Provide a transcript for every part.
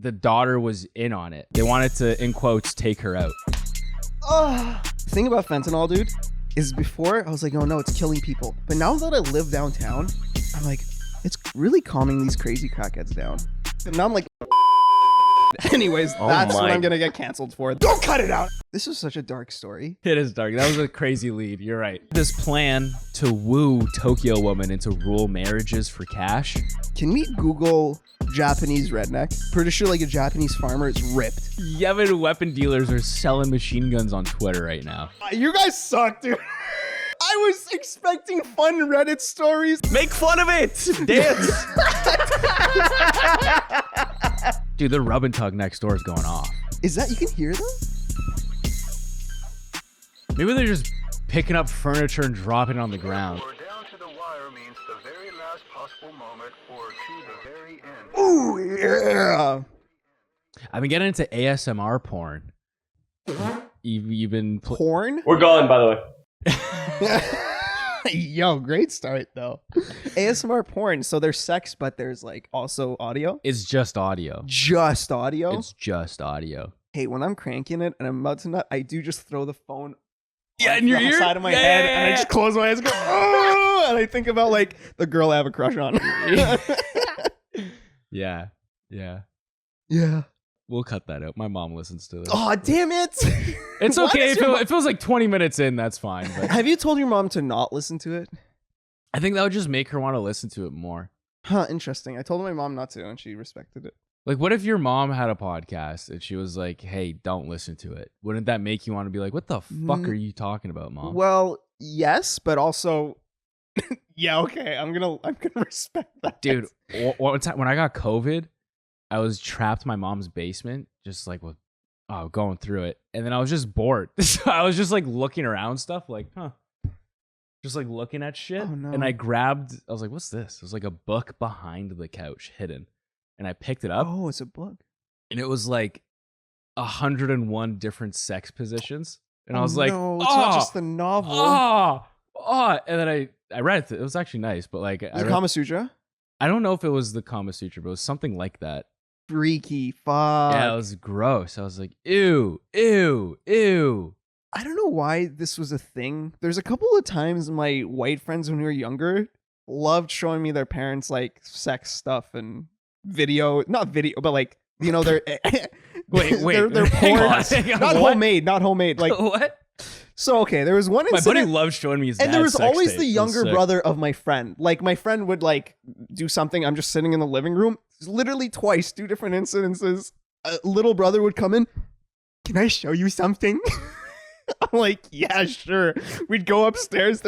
the daughter was in on it. They wanted to, in quotes, take her out. The thing about fentanyl, dude, is before I was like, oh no, it's killing people. But now that I live downtown, I'm like, it's really calming these crazy crackheads down. And now I'm like, anyways, that's what I'm going to get canceled for. Don't cut it out. This was such a dark story. It is dark. That was a crazy lead. You're right. This plan to woo Tokyo woman into rural marriages for cash. Can we Google Japanese redneck? Pretty sure like a Japanese farmer is ripped. Yemen weapon dealers are selling machine guns on Twitter right now. You guys suck, dude. I was expecting fun Reddit stories. Make fun of it. Dance. Dude, the rub and tug next door is going off. Is that, you can hear them? Maybe they're just picking up furniture and dropping it on the ground. Or down to the wire means the very last possible moment or to the very end. Ooh, yeah. I've been getting into ASMR porn. You've been... Porn? We're gone, by the way. Yo, great start though. ASMR porn. So there's sex, but there's like also audio. It's just audio. Just audio? It's just audio. Hey, when I'm cranking it and I'm about to nut, I do just throw the phone in your ear? side of my head, and I just close my eyes and go, oh, and I think about like the girl I have a crush on. Yeah. Yeah. We'll cut that out. My mom listens to this. Oh, damn it. It's okay. If it feels like 20 minutes in, that's fine. But Have you told your mom to not listen to it? I think that would just make her want to listen to it more. Huh, interesting. I told my mom not to, and she respected it. Like, what if your mom had a podcast and she was like, hey, don't listen to it? Wouldn't that make you want to be like, what the fuck are you talking about, Mom? Well, yes, but also, yeah, okay. I'm gonna respect that. Dude, one time when I got COVID, I was trapped in my mom's basement, just like going through it. And then I was just bored. So I was just like looking around stuff like, just like looking at shit. Oh, no. And I was like, what's this? It was like a book behind the couch hidden. And I picked it up. Oh, it's a book. And it was like 101 different sex positions. And I was like, no, it's not just the novel. And then I read it. It was actually nice, but like, Is it Kama Sutra? I don't know if it was the Kama Sutra, but it was something like that. Freaky fuck. Yeah, it was gross. I was like, ew. I don't know why this was a thing. There's a couple of times my white friends when we were younger loved showing me their parents like sex stuff and not video, but like, you know, they're wait, they're porn. Not homemade. Like what? So okay, there was one My incident, buddy loved showing me his and there was dad's sex always tape. the It was younger sick. brother of my friend. Like my friend would like do something. I'm just sitting in the living room. Literally twice, 2 different incidences. A little brother would come in. Can I show you something? I'm like, yeah, sure. We'd go upstairs.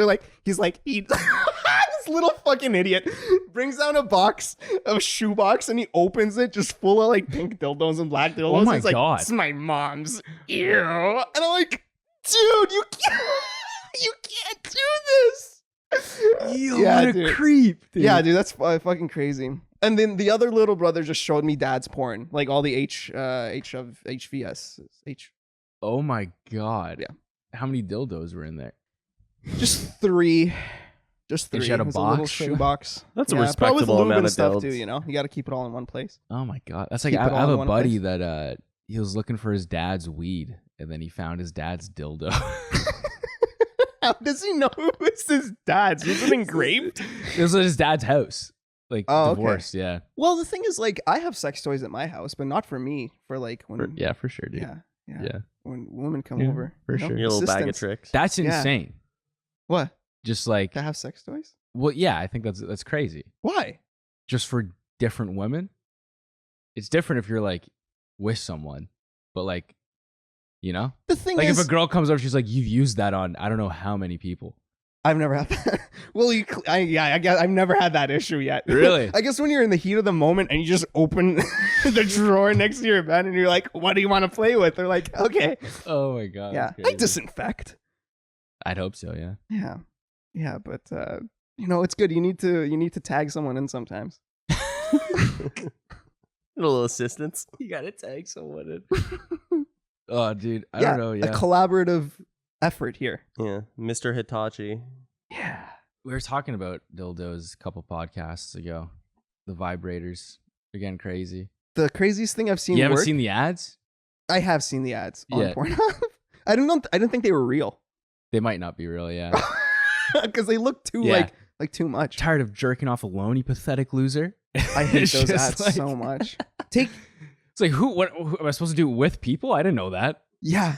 He's like, this little fucking idiot brings down a shoebox, and he opens it just full of like pink dildos and black dildos. Oh my He's like, God. it's my mom's. Ew. And I'm like, dude, you can't do this. What a creep, dude. Yeah, dude, that's fucking crazy. And then the other little brother just showed me dad's porn, like all the H of HVS. Oh my God. Yeah. How many dildos were in there? Just 3. Just 3. They had a It was little box for them? shoebox. That's a probably with respectable lube amount and of stuff dildos. too. You know, you got to keep it all in one place. Oh my God. That's like, Keep I it all have in a one buddy place. that he was looking for his dad's weed, and then he found his dad's dildo. How does he know it was his dad's? Was it engraved? It was at his dad's house. Like, Oh, okay. divorced, yeah. Well, the thing is, like, I have sex toys at my house, but not for me. For like when, Yeah, for sure, dude. yeah, when women come Yeah, over, for you know? sure. Your little bag of Assistants. tricks. That's Yeah. insane. What? Just like, To have sex toys? well, yeah, I think that's crazy. Why? Just for different women. It's different if you're like with someone, but like, you know, The thing like is, if a girl comes over, she's like, you've used that on I don't know how many people. I've never had that. Well, I guess I've never had that issue yet. Really? I guess when you're in the heat of the moment and you just open the drawer next to your bed and you're like, "What do you want to play with?" They're like, "Okay, Oh my God. yeah." that's I crazy. disinfect. I'd hope so, yeah. Yeah, but you know, it's good. You need to tag someone in sometimes. A little assistance. You gotta tag someone in. Oh, dude, I Yeah, don't know. a Yeah, collaborative effort here. Yeah, Mr. Hitachi. Yeah. we were talking about dildos a couple podcasts ago. The vibrators, they're getting crazy. The craziest thing I've seen. You haven't work, seen the ads? I have seen the ads on Yeah. Pornhub. I didn't think they were real They might not be real, yeah. because they look too Yeah. like too much. Tired of jerking off alone, you pathetic loser. I hate It's those just ads like- so much. Take It's like, who am I supposed to do it with people? I didn't know that. yeah,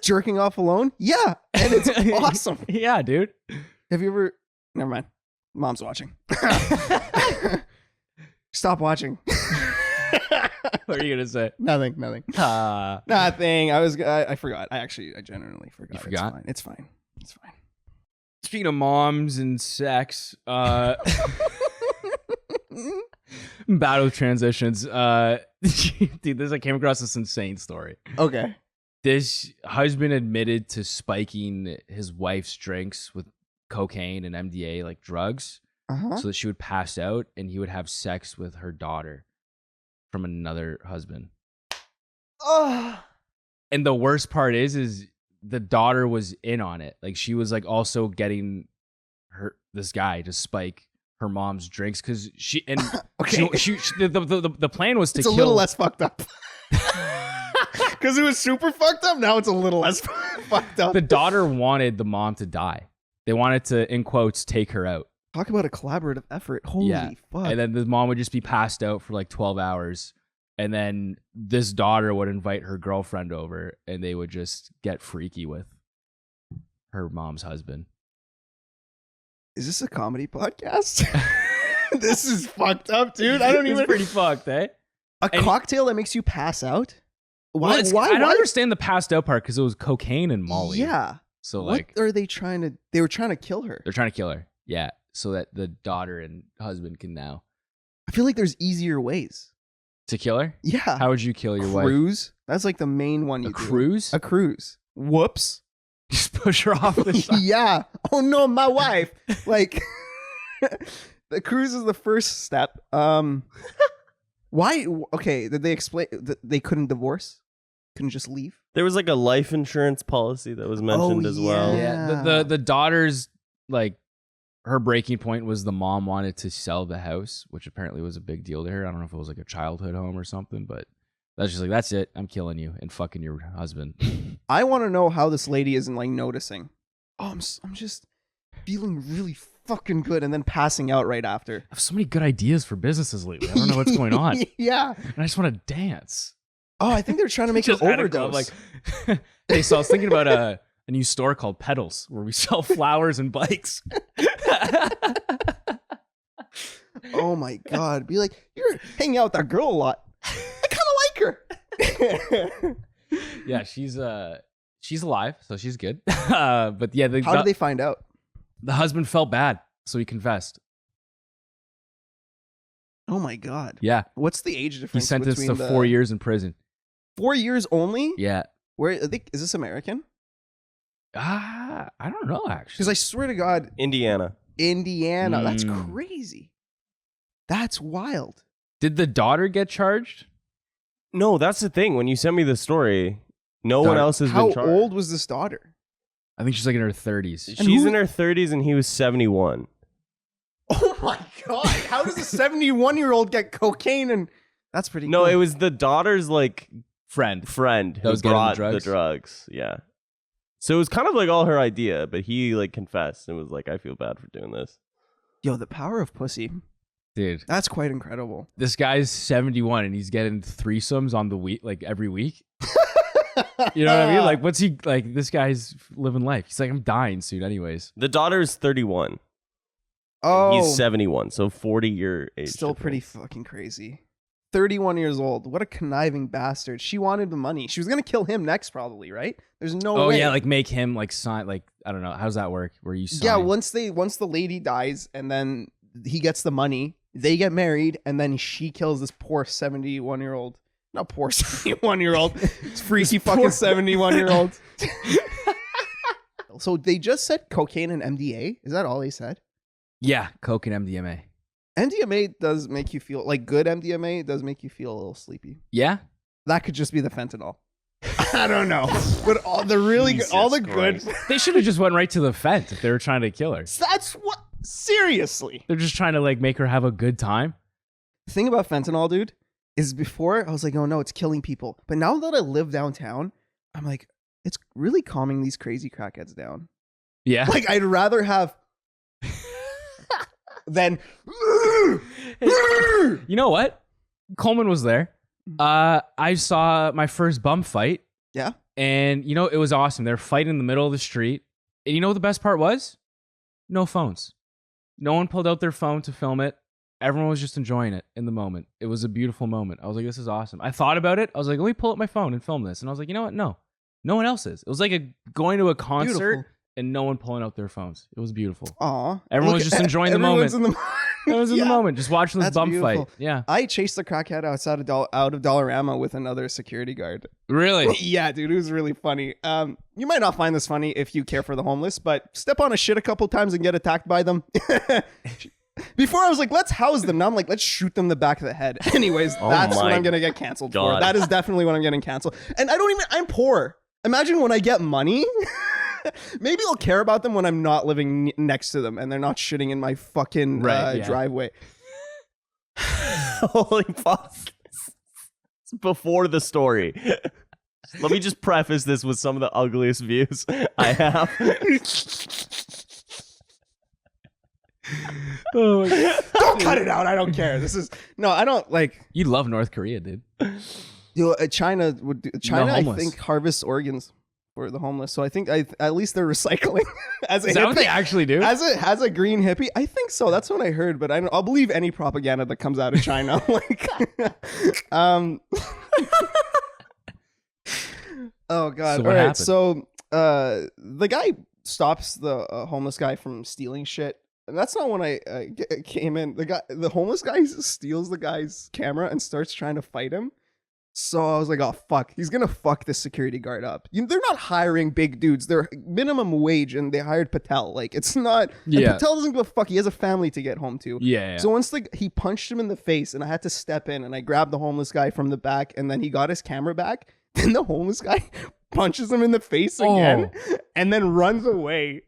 jerking off alone. Yeah, and it's awesome. Yeah, dude. Have you ever? Never mind. Mom's watching. Stop watching. What are you gonna say? Nothing. Nothing. I forgot. I genuinely forgot. You forgot? It's fine. It's fine. Speaking of moms and sex, battle transitions. Dude, I came across this insane story. Okay. This husband admitted to spiking his wife's drinks with cocaine and MDA, like drugs, Uh-huh. so that she would pass out and he would have sex with her daughter from another husband. Oh. And the worst part is the daughter was in on it. Like she was like also getting this guy to spike her mom's drinks because she and Okay. the plan was to It's kill. a little less fucked up. Because it was super fucked up. Now it's a little less fucked up. The daughter wanted the mom to die. They wanted to, in quotes, take her out. Talk about a collaborative effort. Holy fuck. And then the mom would just be passed out for like 12 hours. And then this daughter would invite her girlfriend over and they would just get freaky with her mom's husband. Is this a comedy podcast? This is fucked up, dude. I don't It's even. pretty fucked, eh? A cocktail that makes you pass out? Why? Well, Why? I don't why? understand the passed out part because it was cocaine and Molly. Yeah. So What like are they trying to? They were trying to kill her. they're trying to kill her. Yeah. So that the daughter and husband can now. I feel like there's easier ways. To kill her? Yeah. How would you kill your wife? Cruise. That's like the main one. A You do. cruise? A cruise. Whoops. Just push her off the side. Yeah. Oh no, my wife. Like the cruise is the first step. Why? Okay. Did they explain that they couldn't divorce? Couldn't just leave? There was like a life insurance policy that was mentioned as well. Yeah. The daughter's like her breaking point was the mom wanted to sell the house, which apparently was a big deal to her. I don't know if it was like a childhood home or something, but that's just like, that's it. I'm killing you and fucking your husband. I want to know how this lady isn't like noticing. Oh, I'm just feeling really fucking good and then passing out right after. I have so many good ideas for businesses lately. I don't know what's going on. Yeah. And I just want to dance. Oh, I think they're trying to make her Just at a club, overdose. like, hey, so I was thinking about a new store called Pedals where we sell flowers and bikes. Oh my god. Be like, you're hanging out with that girl a lot. I kind of like her. Yeah, she's alive, so she's good. But yeah, How did they find out? the husband felt bad, so he confessed. Oh my god. Yeah, What's the age he difference? sentenced to between 4 years in prison. 4 years only? Yeah. Where I think is this American? I don't know Because actually. I swear to God, Indiana. Indiana. That's Mm. crazy. That's wild. Did the daughter get charged? No, that's the thing. When you sent me the story, no one Daughter- else has How been charged. old was this daughter? I think she's like in her 30s. She's who- in her 30s and he was 71. Oh my god! How does a 71-year-old get cocaine? And that's pretty. No, cool. it was the daughter's like Friend. friend That who was getting the brought drugs? the drugs. Yeah. So it was kind of like all her idea, but he like confessed and was like, I feel bad for doing this. Yo, the power of pussy. Dude, That's quite incredible. this guy's 71 and he's getting threesomes on the week, like every week. You know what I mean? Like, what's he like? This guy's living life. He's like, I'm dying soon, anyways. The daughter's 31. Oh, He's 71, so 40-year age. still pretty difference. fucking crazy. 31 years old. What a conniving bastard. She wanted the money. She was gonna kill him next, probably, right? There's no Oh way. yeah, like make him like sign. Like I don't know, how does that work? Where you sign? Yeah, once the lady dies and then he gets the money, they get married, and then she kills this poor 71-year-old. Not poor 71-year-old. It's freaky fucking 71-year-old. So they just said cocaine and MDA. Is that all they said? Yeah, coke and MDMA. MDMA does make you feel like good MDMA does make you feel a little sleepy. Yeah, That could just be the fentanyl. I don't know. But all the really good, all the good. they should have just went right to the fent if they were trying to kill her. That's what. Seriously. They're just trying to like make her have a good time. The thing about fentanyl, dude, is before I was like, oh no, it's killing people. But now that I live downtown, I'm like, it's really calming these crazy crackheads down. Yeah. Like I'd rather have than You know what? Coleman was there. I saw my first bum fight. Yeah. And you know, it was awesome. They're fighting in the middle of the street. And you know what the best part was? No phones. No one pulled out their phone to film it. Everyone was just enjoying it in the moment. It was a beautiful moment. I was like, this is awesome. I thought about it. I was like, let me pull up my phone and film this. And I was like, you know what? No. No one else is. It was like going to a concert Beautiful. and no one pulling out their phones. It was beautiful. Aw. Everyone was just enjoying the moment. Everyone was in the Yeah. moment, just watching this That's bum beautiful. fight. Yeah. I chased the crackhead outside of out of Dollarama with another security guard. Really? Yeah, dude, it was really funny. You might not find this funny if you care for the homeless, but step on a shit a couple times and get attacked by them. Before I was like, let's house them. Now I'm like, let's shoot them in the back of the head. Anyways, Oh that's what my I'm gonna get canceled for. God. That is definitely what I'm getting canceled. And I'm poor. Imagine when I get money. Maybe I'll care about them when I'm not living next to them and they're not shitting in my fucking Right, yeah. driveway. Holy fuck. It's before the story. Let me just preface this with some of the ugliest views I have. Oh my God. Don't cut it out. I don't care. This is no. I don't like. You love North Korea, dude. China would do, China. I homeless. think harvests organs for the homeless. So I think at least they're recycling as a Is that what hippie. they actually do? As a green hippie, I think so. That's what I heard. But I'll believe any propaganda that comes out of China. Like, oh god. So All what right. happened? So the guy stops the homeless guy from stealing shit. And that's not when I came in. The homeless guy steals the guy's camera and starts trying to fight him. So I was like, oh, fuck. He's going to fuck this security guard up. They're not hiring big dudes. They're minimum wage, and they hired Patel. Like, it's not... and Yeah. Patel doesn't give a fuck. He has a family to get home to. Yeah. So once he punched him in the face, and I had to step in, and I grabbed the homeless guy from the back, and then he got his camera back. Then the homeless guy punches him in the face again, and then runs away.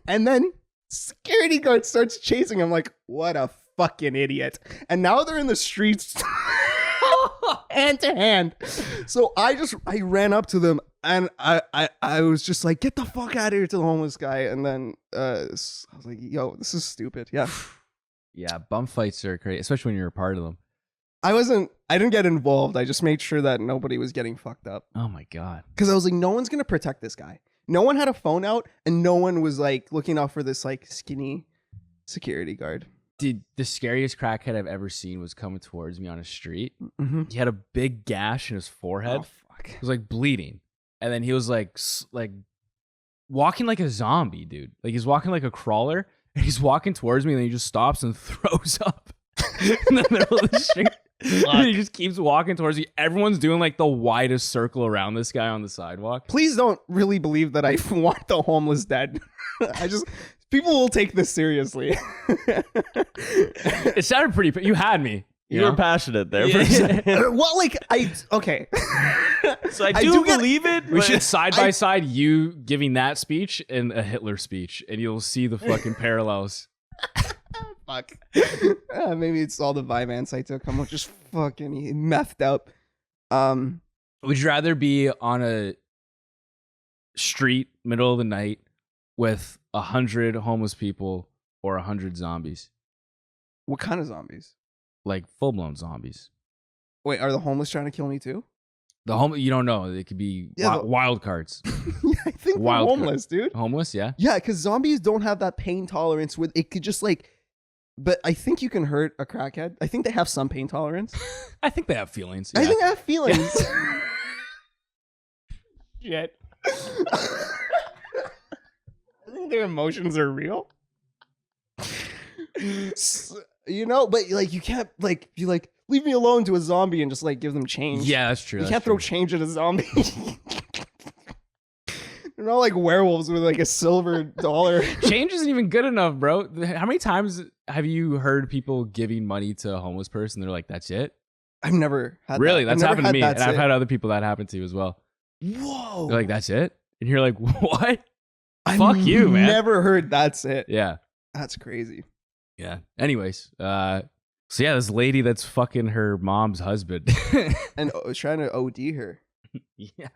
And then security guard starts chasing him. Like, what a fucking idiot. And now they're in the streets hand to hand. So I ran up to them, and I was just like, get the fuck out of here, to the homeless guy. And then I was like, yo, this is stupid. Yeah. Yeah, bum fights are crazy, especially when you're a part of them. I didn't get involved. I just made sure that nobody was getting fucked up. Oh my God. Because I was like, no one's going to protect this guy. No one had a phone out, and no one was like looking out for this like skinny security guard. Dude, the scariest crackhead I've ever seen was coming towards me on a street. Mm-hmm. He had a big gash in his forehead. Oh, fuck. It was like bleeding. And then he was like walking like a zombie, dude. Like he's walking like a crawler, and he's walking towards me, and then he just stops and throws up in the middle of the street. And he just keeps walking towards me. Everyone's doing like the widest circle around this guy on the sidewalk. Please don't really believe that I want the homeless dead. People will take this seriously. It sounded pretty. You had me. You were passionate there for a second. Well, like okay. So I I do do get- believe it. We but- should side by side you giving that speech and a Hitler speech, and you'll see the fucking parallels. Fuck. Maybe it's all the Vyvanse I took. I'm just fucking methed up. Would you rather be on a street, middle of the night, with 100 homeless people or 100 zombies? What kind of zombies? Like full-blown zombies. Wait, are the homeless trying to kill me too? You don't know. They could be Yeah, wild cards. Yeah, I think Wild they're homeless, dude. Homeless, yeah. Yeah, because zombies don't have that pain tolerance with it could just like. But I think you can hurt a crackhead. I think they have some pain tolerance. I think they have feelings. I yeah. think I have feelings. Shit. I think their emotions are real. You know, but like you can't like be like leave me alone to a zombie and just like give them change. Yeah, that's true. You that's can't true. throw change at a zombie. They're not like werewolves with like a silver dollar. Change isn't even good enough, bro. How many times have you heard people giving money to a homeless person? They're like, "That's it." I've never had Really, that. I've that's never happened to had me, that's and I've it. had other people that happen to as well. Whoa. They're like, "That's it," and you're like, "What?" I've Fuck you, man. Never heard that's it. Yeah, That's crazy. yeah. Anyways, So yeah, this lady that's fucking her mom's husband. And trying to OD her. Yeah.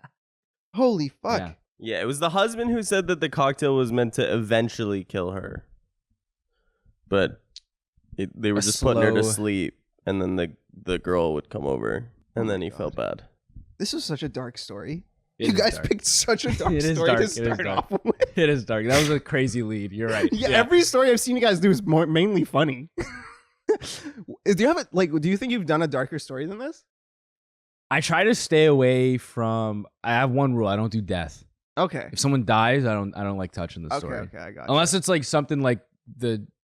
Holy fuck. Yeah. Yeah, it was the husband who said that the cocktail was meant to eventually kill her. But they were just putting her to slow- sleep, and then the girl would come over, and Oh then my he felt bad. This is such a dark story. It You is guys dark. picked such a dark It is story dark. to It is start dark. off with. It is dark. That was a crazy lead. You're right. Yeah, every story I've seen you guys do is mainly funny. Do you think you've done a darker story than this? I try to stay away from. I have one rule. I don't do death. Okay. If someone dies, I don't like touching the Okay, story. okay, I got you. Unless it's like something like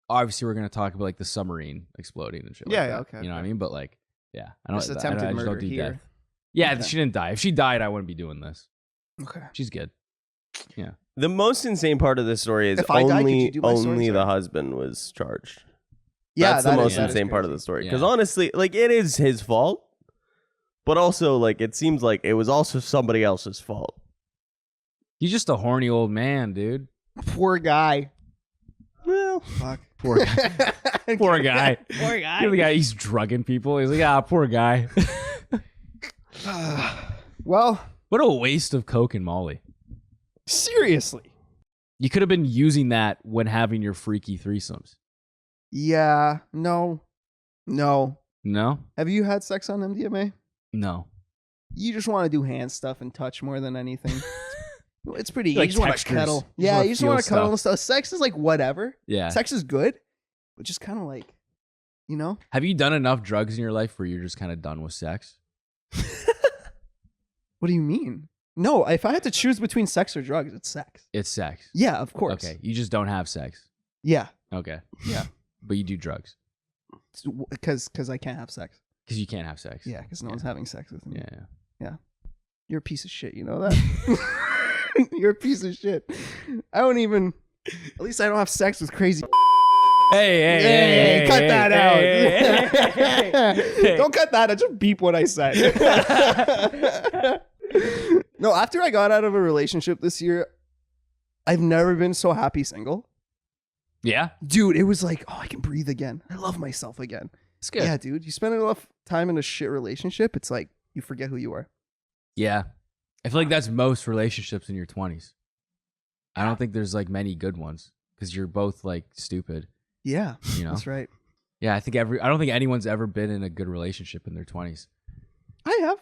obviously we're gonna talk about like the submarine exploding and shit. Yeah, like yeah, that. okay, You know what I okay. mean? But like, yeah, I don't. Just I attempted just murder don't do here. death. Yeah, Okay. she didn't die. If she died, I wouldn't be doing this. Okay. She's good. Yeah. The most insane part of this story is If I died, could only you do my story? only the Sorry. husband was charged. Yeah, That's the that is- most that is insane part of crazy. the story. Yeah. Because honestly, like it is his fault, but also like it seems like it was also somebody else's fault. He's just a horny old man, dude. Poor guy. Well, Fuck. Poor guy. Poor guy. Poor You know the guy, he's drugging people. He's like, ah, poor guy. Well, What a waste of coke and Molly. seriously. You could have been using that when having your freaky threesomes. Yeah. No. No. No? Have you had sex on MDMA? No. You just want to do hand stuff and touch more than anything. It's pretty. You like you just want to textures. cuddle. You just Yeah, wanna you just feel want to cuddle stuff. and stuff. Sex is like whatever. Yeah. Sex is good, but just kind of like, you know. Have you done enough drugs in your life where you're just kind of done with sex? What do you mean? No, if I had to choose between sex or drugs, it's sex. It's sex. Yeah, of course. Okay. You just don't have sex. Yeah, Okay. Yeah. But you do drugs because I can't have sex. because you can't have sex. Yeah, because no one's having sex with me. Yeah. You're a piece of shit. You know that. You're a piece of shit. I don't even. At least I don't have sex with crazy. Hey, Cut that out. hey. Don't cut that out. Just beep what I said. No, after I got out of a relationship this year, I've never been so happy single. Yeah. Dude, it was like, oh, I can breathe again. I love myself again. It's good. Yeah, dude. You spend enough time in a shit relationship, it's like you forget who you are. Yeah. I feel like that's most relationships in your 20s. I don't think there's like many good ones because you're both like stupid, Yeah, you know? that's right. Yeah, I don't think anyone's ever been in a good relationship in their 20s. I have.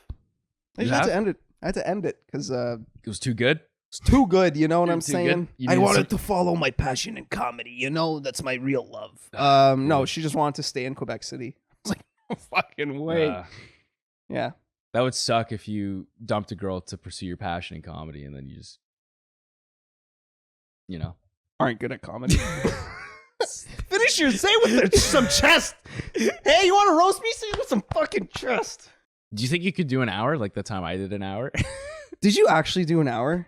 I You just had to have? end it. I had to end it because It was too good. it's too good. You know what You're I'm too saying? good? You I need wanted some- to follow my passion in comedy. You know, that's my real love. No, she just wanted to stay in Quebec City. I was like, no fucking way. Yeah. That would suck if you dumped a girl to pursue your passion in comedy and then you just, you know. Aren't good at comedy. Finish your say with some chest. Hey, you want to roast me? Say it with some fucking chest. Do you think you could do an hour like the time I did an hour? Did you actually do an hour?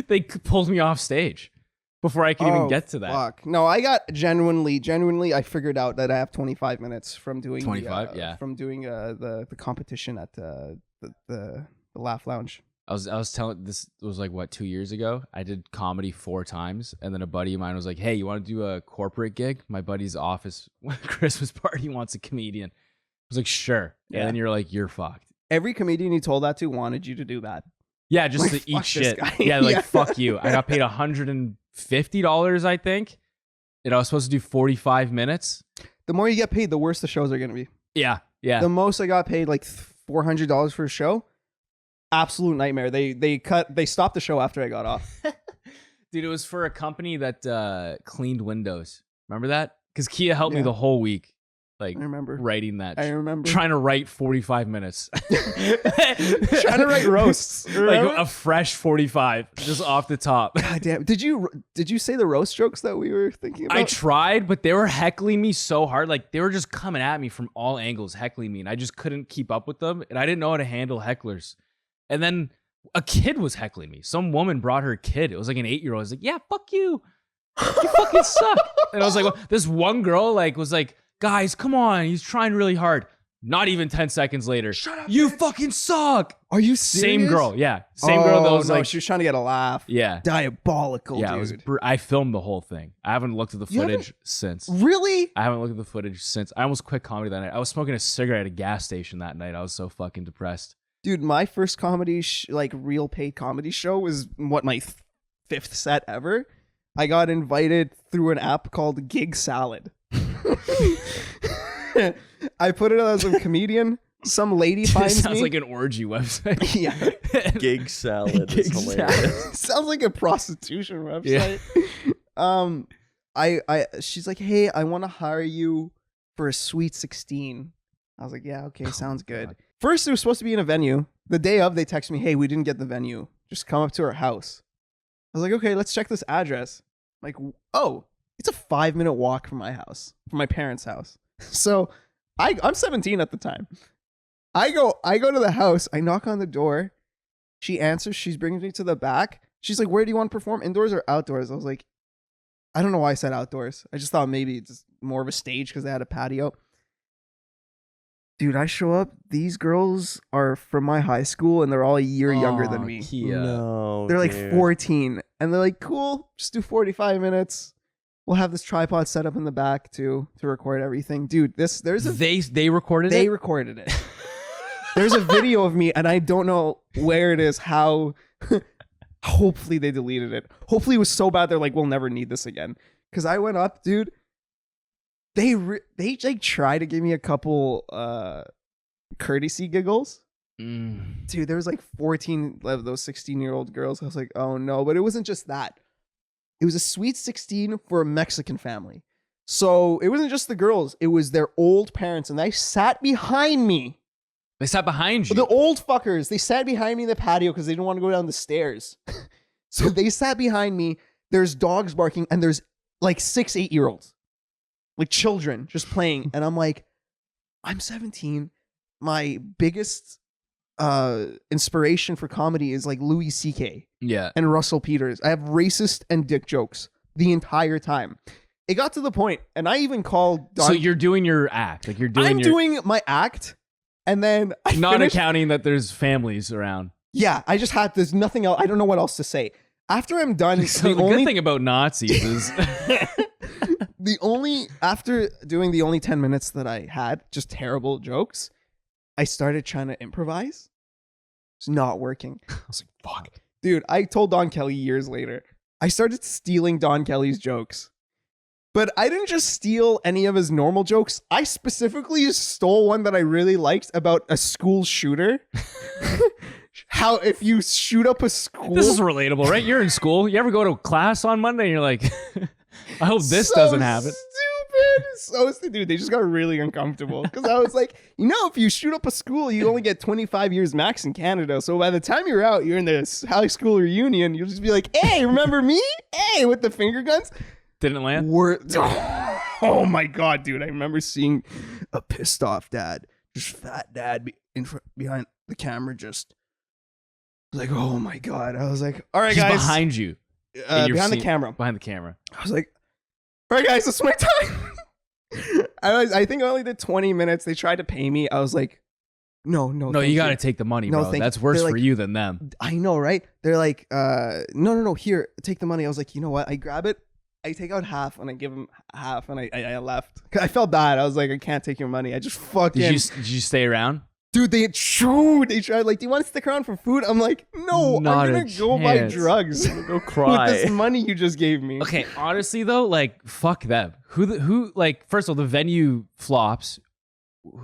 They pulled me off stage before I could even get to that. Fuck. No, I got genuinely, I figured out that I have 25 minutes from doing 25, yeah. from doing the competition at the Laugh Lounge. I was telling this was like what 2 years ago. I did comedy 4 times, and then a buddy of mine was like, "Hey, you want to do a corporate gig? My buddy's office Christmas party wants a comedian." I was like, "Sure." Yeah. And then you're like, "You're fucked." Every comedian you told that to wanted you to do that. Yeah, just Like, to eat fuck this shit. guy. Yeah, like Yeah. fuck you. I got paid $150, I think, and I was supposed to do 45 minutes. The more you get paid, the worse the shows are going to be. Yeah, yeah. The most I got paid, like $400 for a show. Absolute nightmare. They stopped the show after I got off. Dude, it was for a company that cleaned windows. Remember that? Because Kia helped me Yeah. the whole week, like I remember. writing that. I remember. Trying to write 45 minutes. Trying to write roasts. Like Remember? a fresh 45, just off the top. God damn. Did you say the roast jokes that we were thinking about? I tried, but they were heckling me so hard. Like they were just coming at me from all angles, heckling me, and I just couldn't keep up with them. And I didn't know how to handle hecklers. And then a kid was heckling me. Some woman brought her kid. It was like an 8-year-old. I was like, "Yeah, fuck you. You fucking suck." And I was like, well, this one girl like was like, "Guys, come on. He's trying really hard." Not even 10 seconds later. Shut up, You bitch. fucking suck. Are you Same serious? girl. Yeah. Same girl that was no, like, she was trying to get a laugh. yeah. Diabolical, Yeah, dude. I filmed the whole thing. I haven't looked at the You haven't- footage since. Really? I haven't looked at the footage since. I almost quit comedy that night. I was smoking a cigarette at a gas station that night. I was so fucking depressed. Dude, my first comedy, like real paid comedy show was my fifth set ever. I got invited through an app called Gig Salad. I put it as a comedian. Some lady finds Sounds me. like an orgy website. Yeah. Gig salad is Gig hilarious. Sounds like a prostitution website. She's like, hey, I want to hire you for a Sweet 16. I was like, yeah, okay, sounds good. God. First, it was supposed to be in a venue. The day of, they text me, hey, we didn't get the venue. Just come up to our house. I was like, okay, let's check this address. I'm like, oh, it's a 5-minute walk from my house, from my parents' house. So I'm 17 at the time. I go to the house. I knock on the door. She answers. She brings me to the back. She's like, where do you want to perform? Indoors or outdoors? I was like, I don't know why I said outdoors. I just thought maybe it's more of a stage because they had a patio. Dude, I show up. These girls are from my high school and they're all a year younger than me. Kia. No, They're like dude. 14 and they're like, cool, just do 45 minutes. We'll have this tripod set up in the back to record everything. Dude, They recorded they it? recorded it. There's a video of me and I don't know where it is, how hopefully they deleted it. Hopefully it was so bad they're like, we'll never need this again. Cuz I went up, dude. They like try to give me a couple courtesy giggles. Dude, there was like 14 of those 16-year-old girls. I was like, oh no, but it wasn't just that. It was a Sweet 16 for a Mexican family. So it wasn't just the girls, it was their old parents and they sat behind me. They sat behind you. The old fuckers, they sat behind me in the patio because they didn't want to go down the stairs. So they sat behind me. There's dogs barking and there's like 6-8-year-olds. Like children just playing. And I'm like, I'm 17. My biggest inspiration for comedy is like Louis C.K. Yeah. and Russell Peters. I have racist and dick jokes the entire time. It got to the point, and I even called Don. So you're doing your act. Like you're doing I'm your... doing my act, and then I not finished. accounting that there's families around. Yeah, I just had, there's nothing else. I don't know what else to say. After I'm done, So the good thing about Nazis is... after doing the only 10 minutes that I had, just terrible jokes, I started trying to improvise. It's not working. I was like, fuck. Dude, I told Don Kelly years later, I started stealing Don Kelly's jokes. But I didn't just steal any of his normal jokes. I specifically stole one that I really liked about a school shooter. How if you shoot up a school... This is relatable, right? You're in school. You ever go to class on Monday and you're like, I hope this doesn't happen. So stupid. Dude, they just got really uncomfortable. Because I was like, if you shoot up a school, you only get 25 years max in Canada. So by the time you're out, you're in this high school reunion, you'll just be like, hey, remember me? Hey, with the finger guns. Didn't land? Oh my God, dude. I remember seeing a pissed off dad, just fat dad behind the camera, just like, oh my God. I was like, all right, He's guys. behind you. in your Behind the seat- camera. Behind the camera. I was like, all right, guys, it's my time. I think I only did 20 minutes. They tried to pay me. I was like, no, No, thank you got to take the money, No, bro. thank That's you. worse They're for like- you than them. I know, right? They're like, no, here, take the money. I was like, you know what? I grab it. I take out half and I give them half and I left. 'Cause I felt bad. I was like, I can't take your money. I just fucking... Did you stay around? Dude, they tried like, do you want to stick around for food? I'm like, no, Not I'm a gonna go buy chance. drugs Go with cry. this money you just gave me. Okay, honestly though, like fuck them. Who like first of all, the venue flops.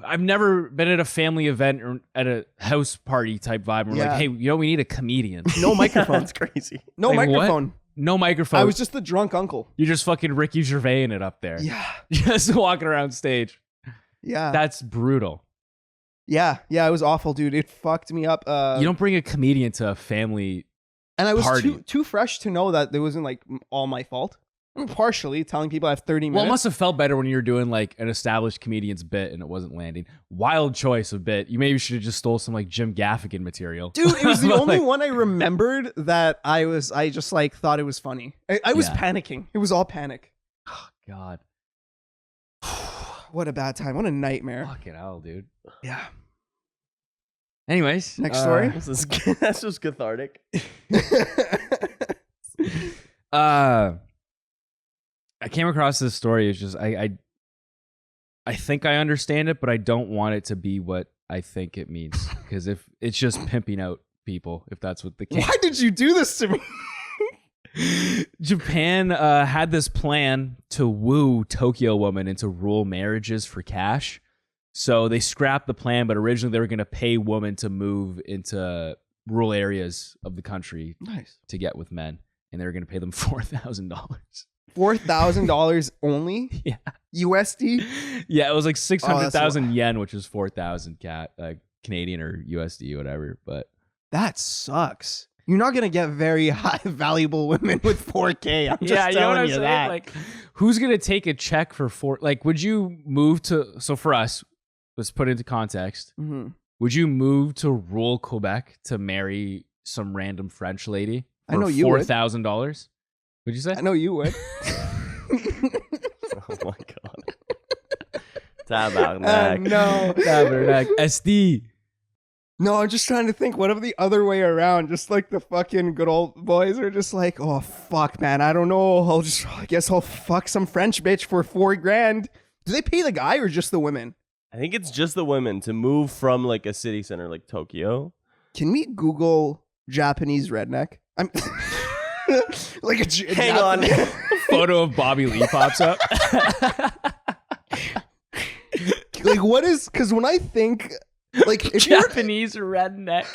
I've never been at a family event or at a house party type vibe. We're Yeah. like, hey, we need a comedian. No microphone. That's crazy. No Like, what? microphone. No microphone. I was just the drunk uncle. You're just fucking Ricky Gervais-ing it up there. Yeah. Just walking around stage. Yeah. That's brutal. Yeah. It was awful, dude. It fucked me up. You don't bring a comedian to a family. And I was party. too fresh to know that it wasn't like all my fault. I mean, partially telling people I have 30 minutes. Well, it must have felt better when you were doing like an established comedian's bit and it wasn't landing. Wild choice of bit. You maybe should have just stole some like Jim Gaffigan material. Dude, it was the But, only like, one I remembered that I just like thought it was funny. I was Yeah. panicking. It was all panic. God. What a bad time. What a nightmare. Fucking hell, dude. Yeah. Anyways, Next story. That's just cathartic. I came across this story. It's just I think I understand it, but I don't want it to be what I think it means. Because if it's just pimping out people, if that's what the case. Why did you do this to me? Japan had this plan to woo Tokyo women into rural marriages for cash. So they scrapped the plan, but originally they were going to pay women to move into rural areas of the country to get with men. And they were going to pay them $4,000. $4,000 only? Yeah. USD? Yeah, it was like 600,000 yen, which is 4,000 Canadian or USD, whatever. But that sucks. You're not gonna get very high valuable women with 4K. I'm just telling you that. Like, who's gonna take a check for four? Like, would you move to? So for us, let's put it into context. Mm-hmm. Would you move to rural Quebec to marry some random French lady for I know you would. $4,000? Would you say? I know you would. Oh my god. Tabarnak. No. Tabarnak. SD. No, I'm just trying to think. What if the other way around? Just like the fucking good old boys are just like, oh fuck, man, I don't know. I guess I'll fuck some French bitch for $4,000. Do they pay the guy or just the women? I think it's just the women to move from like a city center like Tokyo. Can we Google Japanese redneck? I'm like a Hang on. Photo of Bobby Lee pops up. Like what is? Because when I think. Like if Japanese redneck.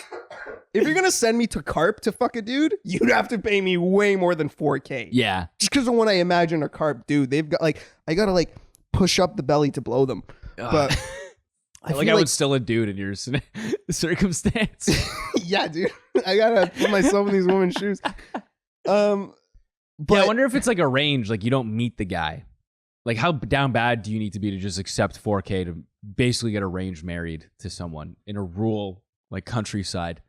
If you're gonna send me to Carp to fuck a dude, you'd have to pay me way more than 4K. Yeah. Just because of when I imagine a Carp dude, they've got like I gotta like push up the belly to blow them. But I feel like I would still a dude in your circumstance. Yeah, dude. I gotta put myself in these women's shoes. But yeah, I wonder if it's like a range, like you don't meet the guy. Like how down bad do you need to be to just accept 4K to basically get arranged married to someone in a rural like countryside?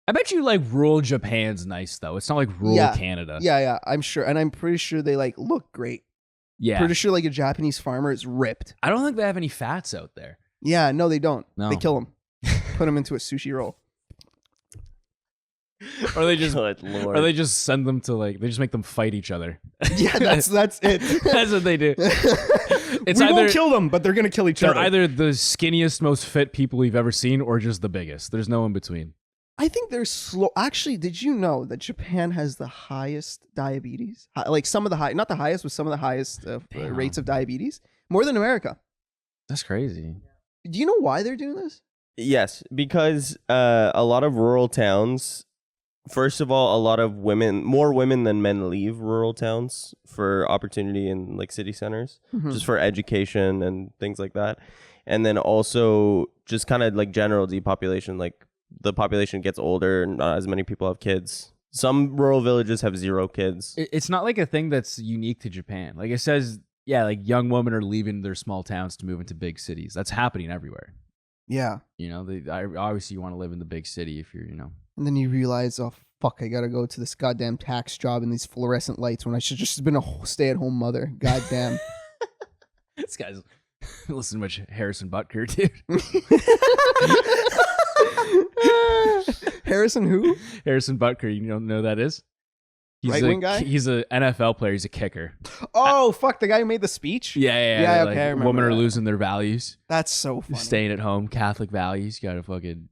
I bet you like rural Japan's nice though. It's not like rural Canada. Yeah, I'm sure. And I'm pretty sure they like look great. Yeah. Pretty sure like a Japanese farmer is ripped. I don't think they have any fats out there. Yeah, no, they don't. No. They kill them. Put them into a sushi roll. Or they just Good Lord. or they just send them to like they just make them fight each other. Yeah, that's it. That's what they do. It's we either won't kill them, but they're gonna kill each they're other. either the skinniest, most fit people we've ever seen, or just the biggest. There's no in between. I think they're slow. Actually, did you know that Japan has the highest diabetes? Like some of the high, not the highest, but some of the highest rates of diabetes, more than America. That's crazy. Do you know why they're doing this? Yes, because a lot of rural towns, first of all, a lot of women, more women than men leave rural towns for opportunity in like city centers, just for education and things like that. And then also just kind of like general depopulation, like the population gets older and not as many people have kids. Some rural villages have 0 kids. It's not like a thing that's unique to Japan. Like it says, yeah, like young women are leaving their small towns to move into big cities. That's happening everywhere. Yeah. You know, obviously you want to live in the big city if you're, you know. And then you realize, oh, fuck, I gotta go to this goddamn tax job and these fluorescent lights when I should just been a stay-at-home mother. Goddamn. This guy's listening to much Harrison Butker, dude. Harrison who? Harrison Butker, you don't know who that is? He's Right-wing guy? He's an NFL player. He's a kicker. Oh, fuck, the guy who made the speech? Yeah, okay, I remember women are that. losing their values. That's so funny. Staying at home, Catholic values. You gotta fucking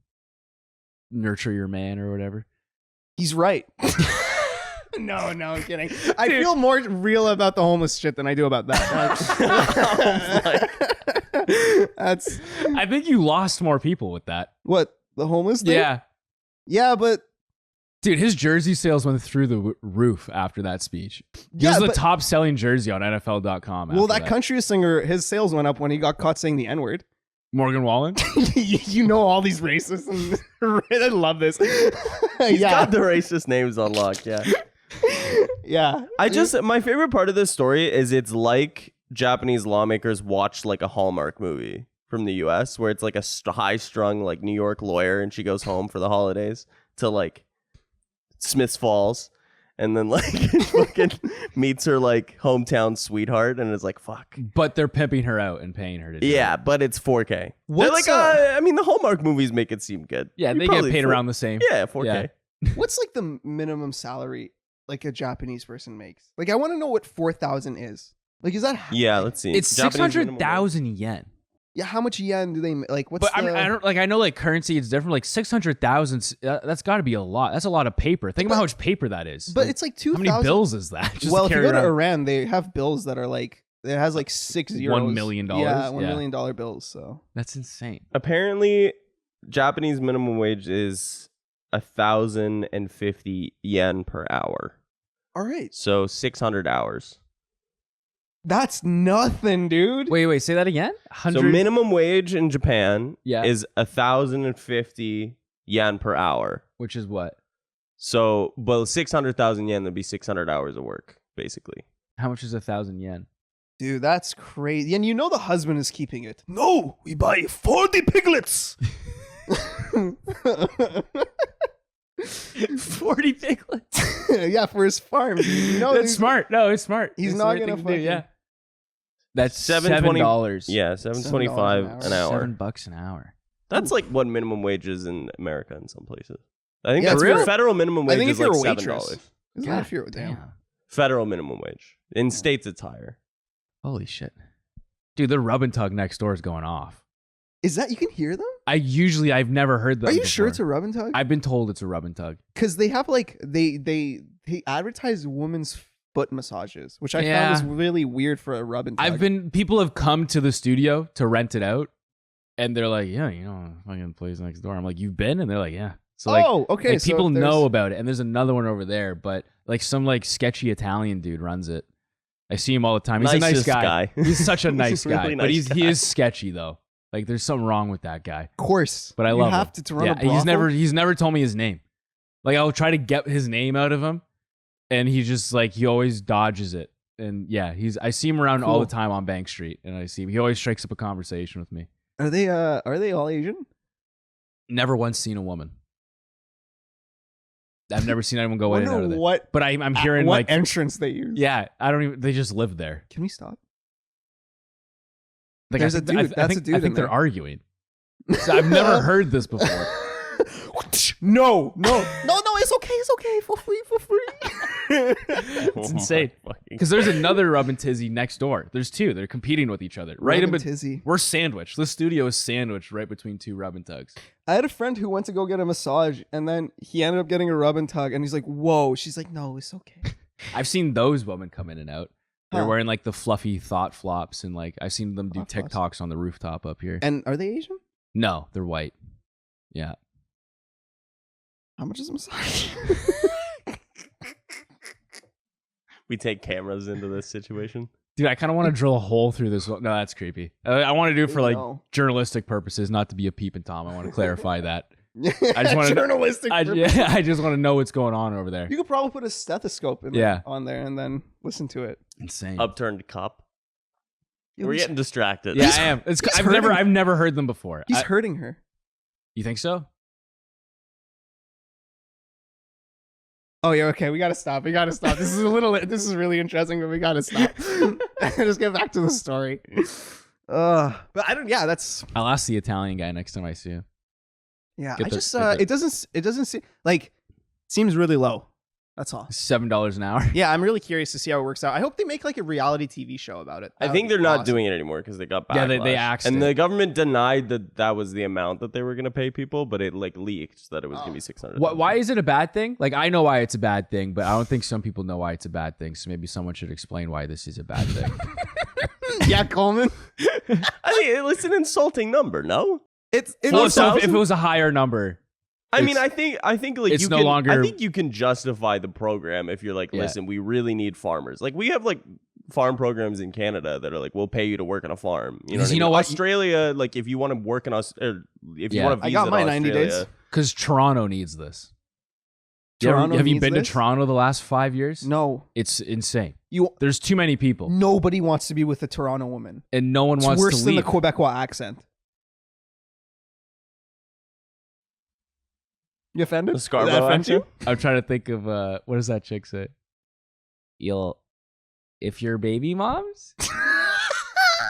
nurture your man or whatever. He's right. No, I'm kidding. I feel more real about the homeless shit than I do about that. That's I think you lost more people with that. what, the homeless thing? Yeah. Yeah, but Dude, his jersey sales went through the roof after that speech. He Yeah, was the but- top selling jersey on NFL.com. well, after that country singer, his sales went up when he got caught saying the N-word. Morgan Wallen. You know all these racists, and I love this. He's got the racist names on lock, yeah. Yeah. My favorite part of this story is it's like Japanese lawmakers watched like a Hallmark movie from the US where it's like a high-strung like New York lawyer and she goes home for the holidays to like Smiths Falls and then like fucking meets her like hometown sweetheart, and is like, fuck. But they're pimping her out and paying her to do Yeah, it. but it's 4K. They're What's, like, I mean, the Hallmark movies make it seem good. Yeah, You they get probably paid four- around the same. Yeah, 4K. What's like the minimum salary like a Japanese person makes? Like, I want to know what 4,000 is. Like, is that Yeah, let's see. It's Japanese minimum 600,000 yen. Yeah, how much yen do they like? What's But I don't like. I know like currency is different. Like 600,000. That's got to be a lot. That's a lot of paper. Think about how much paper that is. But Like, it's like how 2,000. many bills is that? Just Well, to if you carry go to around? Iran, they have bills that are like it has like 6 zeros. $1 million? Yeah, Yeah. $1 million dollar bills. So That's insane. Apparently, Japanese minimum wage is 1,050 yen per hour. all right, So 600 hours. that's nothing, dude. Wait. Say that again. 100. So minimum wage in Japan Yeah. is 1,050 yen per hour. Which is what? So, but 600,000 yen would be 600 hours of work, basically. How much is 1,000 yen? Dude, that's crazy. And you know the husband is keeping it. No, we buy 40 piglets. 40 piglets. Yeah, for his farm. Dude. You know, That's smart. No, it's smart. He's It's not the right gonna thing to do, fucking- Yeah. That's $7.20 $7. Yeah, $7.25 an hour. $7 an hour. That's like what minimum wage is in America in some places. I think Yeah, that's it's real. real. Federal minimum I wage think is if you're like a waitress. $7. Isn't that if you're damn. Federal minimum wage. In states, it's higher. Holy shit. Dude, the rub and tug next door is going off. Is that you can hear them? I've never heard them. Are you sure before. it's a rub and tug? I've been told it's a rub and tug. Because they have like they advertise women's foot massages, which I Yeah. found was really weird for a rub and tug. People have come to the studio to rent it out, and they're like, yeah, fucking place next door. I'm like, you've been? And they're like, yeah. So like, okay. like, So people if there's- know about it, and there's another one over there, but like some like sketchy Italian dude runs it. I see him all the time. He's a nice Nicest guy. He's such a He's nice a guy, really but nice he guy. is sketchy though. Like there's something wrong with that guy. Of course, But I you love have him. to run a he's brothel? he's never told me his name. Like I'll try to get his name out of him, and he just like he always dodges it. And yeah, I see him around all Cool. the time on Bank Street, and I see him. He always strikes up a conversation with me. Are they all Asian? Never once seen a woman. I've never seen anyone go in and out of there. What But I'm hearing what like entrance they use? yeah, I don't even. They just live there. Can we stop? Like There's I a think, I dude. That's think, a dude I in think they're there. arguing. So I've never heard this before. No, it's okay, for free. It's insane. Because there's another rub and tizzy next door. There's two. They're competing with each other. Right in Rub and between. tizzy. We're sandwiched. The studio is sandwiched right between two rub and tugs. I had a friend who went to go get a massage, and then he ended up getting a rub and tug, and he's like, "Whoa!" She's like, "No, it's okay." I've seen those women come in and out. They're Huh. wearing like the fluffy thought flops, and like I've seen them do Thought flops. TikToks on the rooftop up here. And are they Asian? No, they're white. Yeah. How much is a massage? We take cameras into this situation. Dude, I kind of want to drill a hole through this. No, that's creepy. I want to do it for like No. journalistic purposes, not to be a peep and Tom. I want to clarify that. I just wanna- journalistic. I purpose. just want to know what's going on over there. You could probably put a stethoscope in Yeah. on there and then listen to it. Insane. Upturned cup. Yo, We're he's- getting distracted. Yeah, I am. he's I've never hurting- heard them before. He's hurting her. You think so? Oh yeah, okay. We gotta stop. This is This is really interesting, but we gotta stop. Just get back to the story. But I don't. Yeah, that's. I'll ask the Italian guy next time I see him. Yeah, Get I the- just. get the- It doesn't seem like. Seems really low. That's all. $7 an hour. Yeah, I'm really curious to see how it works out. I hope they make like a reality TV show about it. I That think would they're be not awesome. doing it anymore because they got backlash. Yeah, they axed and it. the government denied that that was the amount that they were going to pay people, but it like leaked that it was going to be 600. Why is it a bad thing? Like I know why it's a bad thing, but I don't think some people know why it's a bad thing. So maybe someone should explain why this is a bad thing. Yeah, Coleman. I think it's an insulting number. No, It's Well, so if 4,000? it was a higher number, I mean, It's- I think like it's you no can, longer- I think you can justify the program if you're like, Yeah. listen, we really need farmers. Like we have like farm programs in Canada that are like, we'll pay you to work on a farm. You know, Because what I you know mean? what? Australia, like if you want to work in if you Yeah. want to I visit got my 90 Australia, days. because Toronto needs this. Toronto have you needs been this? to Toronto the last 5 years? No, It's insane. you. There's too many people, Nobody wants to be with a Toronto woman. and no one It's wants worse to than leave. the Quebecois accent. You offended? The Scarborough Did that offend accent? you? I'm trying to think of what does that chick say? I'm trying to think of what does that chick say? If your baby moms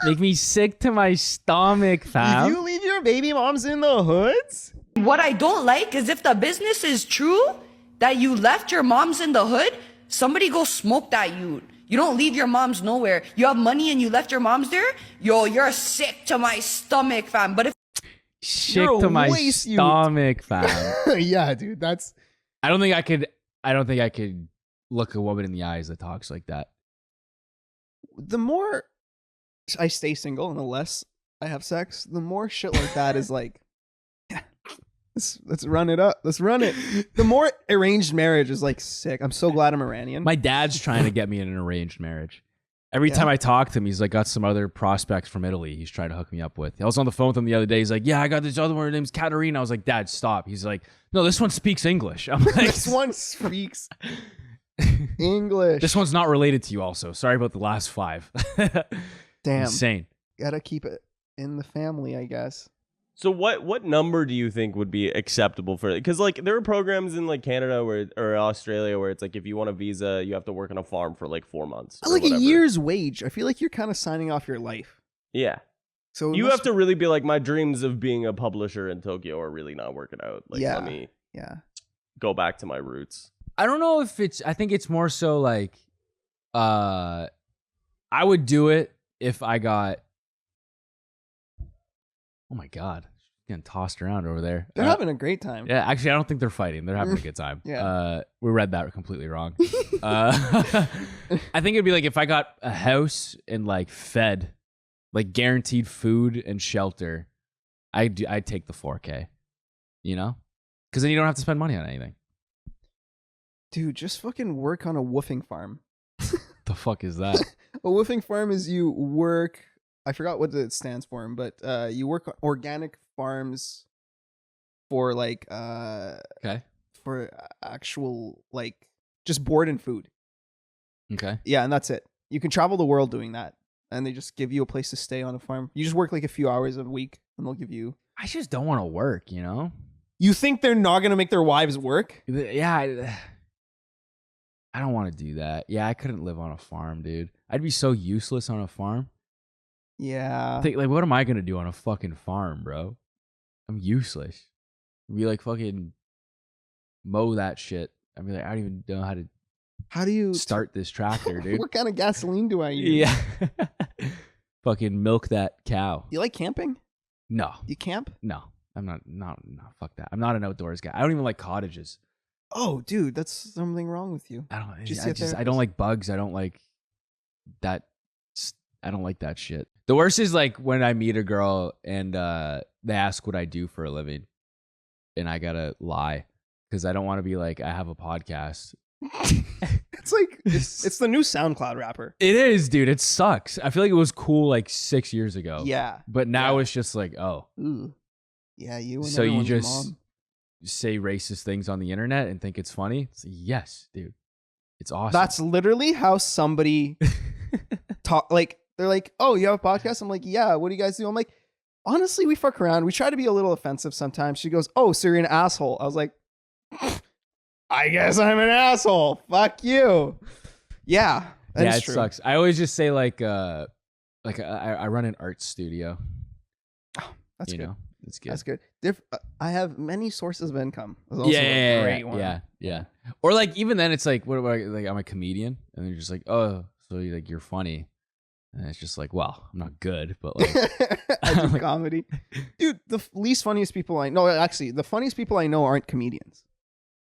make me sick to my stomach, fam. You leave your baby moms in the hoods? What I don't like is if the business is true that you left your moms in the hood, somebody go smoke that you. You don't leave your moms nowhere. You have money and you left your moms there? Yo, you're sick to my stomach, fam. But if Sick You're a to my waste, you- stomach, fam. Yeah, dude. That's I don't think I could look a woman in the eyes that talks like that. the more I stay single and the less I have sex, the more shit like that is like, let's run it up. Let's run it. The more arranged marriage is like sick. I'm so glad I'm Iranian. My dad's trying to get me in an arranged marriage. Every Yeah. time I talk to him, he's like got some other prospects from Italy he's trying to hook me up with. I was on the phone with him the other day. He's like, yeah, I got this other one. Her name's Katerina. I was like, Dad, stop. He's like, no, this one speaks English. I'm like, This one speaks English. this one's not related to you also. Sorry about the last 5. Damn. Insane. Gotta keep it in the family, I guess. So what number do you think would be acceptable for it? Because like there are programs in like Canada or Australia where it's like if you want a visa, you have to work on a farm for like 4 months. or Like whatever. a year's wage. I feel like you're kind of signing off your life. Yeah. So it You must- have to really be like, my dreams of being a publisher in Tokyo are really not working out. Like, Yeah. let me Yeah. go back to my roots. I don't know if I think it's more so like, I would do it if I got, oh my God, getting tossed around over there. They're having a great time. Yeah, actually, I don't think they're fighting. They're having a good time. Yeah. We read that completely wrong. I think it'd be like if I got a house and like fed, like guaranteed food and shelter, I'd take the 4K, you know? Because then you don't have to spend money on anything. Dude, just fucking work on a woofing farm. The fuck is that? A woofing farm is you work, I forgot what it stands for, but you work on organic farms for like Okay. for actual like just board and food. Okay. Yeah, and that's it. You can travel the world doing that. And they just give you a place to stay on a farm. You just work like a few hours a week and they'll give you. I just don't want to work, you know? You think they're not going to make their wives work? Yeah. I don't want to do that. Yeah, I couldn't live on a farm, dude. I'd be so useless on a farm. Yeah. Think, like, what am I gonna do on a fucking farm, bro? I'm useless. Be like fucking mow that shit. I'd be like, I don't even know how to How do you start this tractor, dude. What kind of gasoline do I use? Yeah. Fucking milk that cow. You like camping? No, You camp? no, I'm not. No, fuck that. I'm not an outdoors guy. I don't even like cottages. Oh, dude, that's something wrong with you. I don't. Did you see I a just. I therapist? don't like bugs. I don't like that. I don't like that shit. The worst is like when I meet a girl and they ask what I do for a living, and I gotta lie because I don't want to be like I have a podcast. It's like it's the new SoundCloud rapper. It is, dude. It sucks. I feel like it was cool like 6 years ago. Yeah. But now Yeah. it's just like, oh, Ooh. Yeah, you and so you everyone's just mom. say racist things on the internet and think it's funny? It's like, yes, dude. It's awesome. That's literally how somebody talk. Like they're like, "Oh, you have a podcast?" I'm like, "Yeah." What do you guys do? I'm like, "Honestly, we fuck around. We try to be a little offensive sometimes." She goes, "Oh, so you're an asshole?" I was like, "I guess I'm an asshole. Fuck you." Yeah, that yeah, is it true. sucks. I always just say like I run an art studio. That's you good. know, it's good. That's good. I have many sources of income. That's also a great one. Yeah. Or like even then, it's like, what am I like? I'm a comedian, and they're just like, oh, so you're funny, and it's just like, well, I'm not good, but like, I do comedy, dude. The least funniest people I know, actually, the funniest people I know aren't comedians.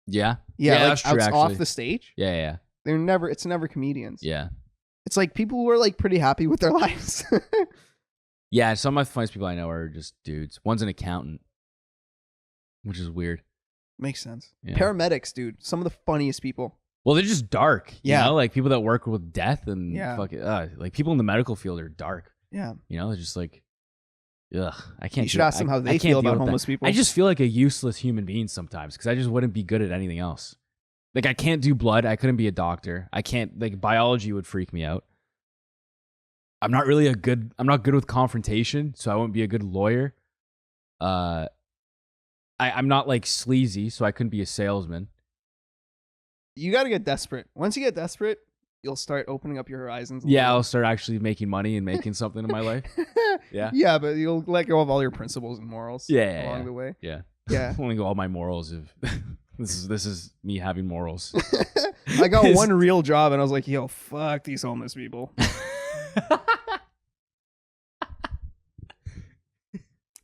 yeah, Yeah, like that's true. off Actually, the stage, yeah. it's never comedians. Yeah. It's like people who are like pretty happy with their lives. Yeah, some of the funniest people I know are just dudes. One's an accountant, which is weird. Makes sense. Yeah. Paramedics, dude. Some of the funniest people. Well, they're just dark. Yeah. You know? Like people that work with death and Yeah. fucking, like people in the medical field are dark. Yeah. You know, they're just like, ugh, I can't. You should do- ask them I- how I they can't feel deal about with that. homeless people. I just feel like a useless human being sometimes because I just wouldn't be good at anything else. Like I can't do blood. I couldn't be a doctor. I can't, like biology would freak me out. I'm not good with confrontation, so I wouldn't be a good lawyer. I'm not like sleazy, so I couldn't be a salesman. You got to get desperate. Once you get desperate, you'll start opening up your horizons. Yeah, I'll start actually making money and making something in my life. Yeah. Yeah, but you'll let go of all your principles and morals along the way. Yeah. Yeah. I'm letting go all my morals if this is me having morals. I got one real job and I was like, yo, fuck these homeless people.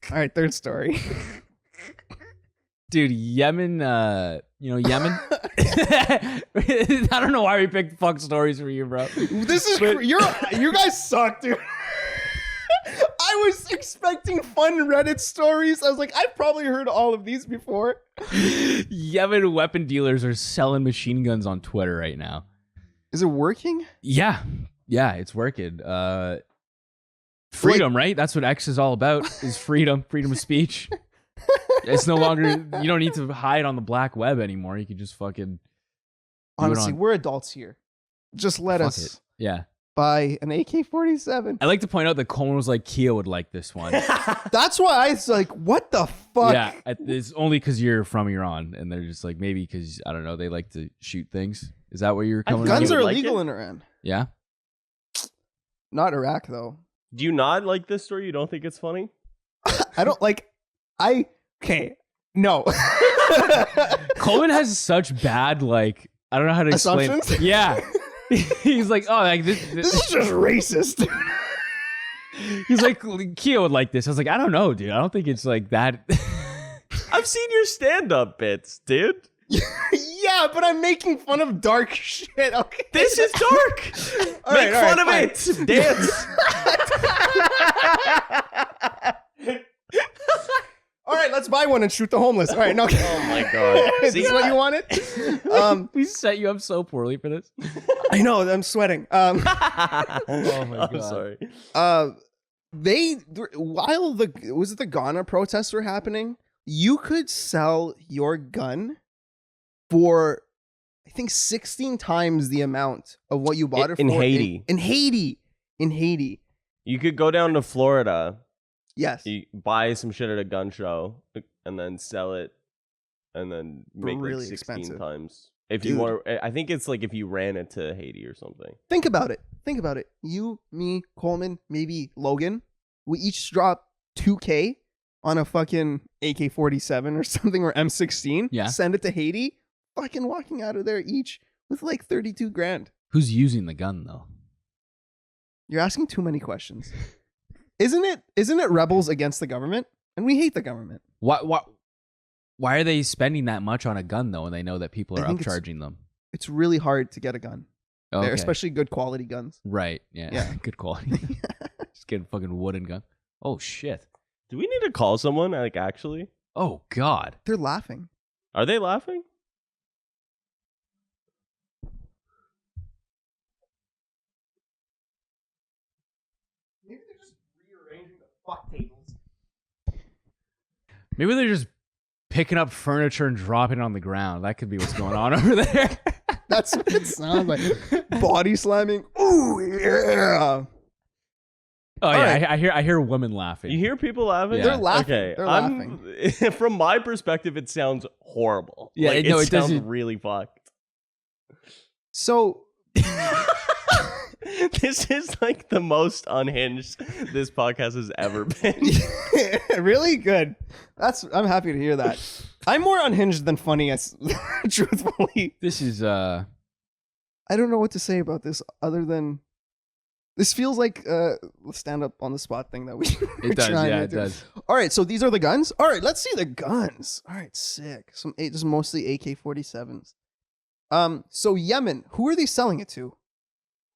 All right, third story. Dude, Yemen, Yemen? I don't know why we picked fuck stories for you, bro. This is you guys suck, dude. I was expecting fun Reddit stories. I was like, I've probably heard all of these before. Yemen weapon dealers are selling machine guns on Twitter right now. Is it working? Yeah, it's working. Freedom, right? That's what X is all about, is freedom of speech. It's no longer, you don't need to hide on the black web anymore. You can just fucking honestly, we're adults here. Just let us buy an AK-47. I like to point out that Coleman was like, Kia would like this one. That's why I was like, what the fuck? Yeah, it's only because you're from Iran, and they're just like, maybe because, I don't know, they like to shoot things. Is that what you're coming Guns on? are like illegal it? in Iran. Yeah? Not Iraq, though. Do you not like this story? You don't think it's funny? I don't like... Okay. No. Coleman has such bad, like, I don't know how to explain. Assumptions? Yeah. He's like, oh, like This is just racist. He's like, Kia would like this. I was like, I don't know, dude. I don't think it's like that. I've seen your stand-up bits, dude. Yeah, but I'm making fun of dark shit. Okay. This is dark. Make fun of it. Dance. All right, let's buy one and shoot the homeless. All right, no. Oh my god. Is this what you wanted? We set you up so poorly for this. I know, I'm sweating. Oh my god. I'm sorry. While the Ghana protests were happening, you could sell your gun for, I think, 16 times the amount of what you bought it for. In Haiti. In Haiti. You could go down to Florida. Yes. You buy some shit at a gun show and then sell it and then make really like 16 expensive. times. If Dude. you want, I think it's like if you ran it to Haiti or something. Think about it. You, me, Coleman, maybe Logan, we each drop $2,000 on a fucking AK-47 or something, or M16. Yeah. Send it to Haiti. Fucking walking out of there each with like 32 grand. Who's using the gun, though? You're asking too many questions. Isn't it rebels against the government? And we hate the government. Why are they spending that much on a gun, though, when they know that people are I think upcharging them? It's really hard to get a gun. Okay. There, especially good quality guns. Right. Yeah. Good quality. Just get a fucking wooden gun. Oh, shit. Do we need to call someone? Like, actually? Oh, God. They're laughing. Are they laughing? Maybe they're just rearranging the fuck tables. Maybe they're just picking up furniture and dropping it on the ground. That could be what's going on over there. That's what it sounds like. Body slamming. Ooh, yeah. Oh, yeah. right. I hear women laughing. You hear people laughing? Yeah. They're laughing. Okay, They're laughing. From my perspective, it sounds horrible. Yeah, like, no, it it sounds doesn't- really fucked. So This is like the most unhinged this podcast has ever been. really good. I'm happy to hear that. I'm more unhinged than funny, truthfully. This is, I don't know what to say about this other than this feels like the stand up on the spot thing that we were it does. trying Yeah, to it do. does. All right, so these are the guns. All right, let's see the guns. All right, sick. This is mostly AK-47s. So Yemen, who are they selling it to?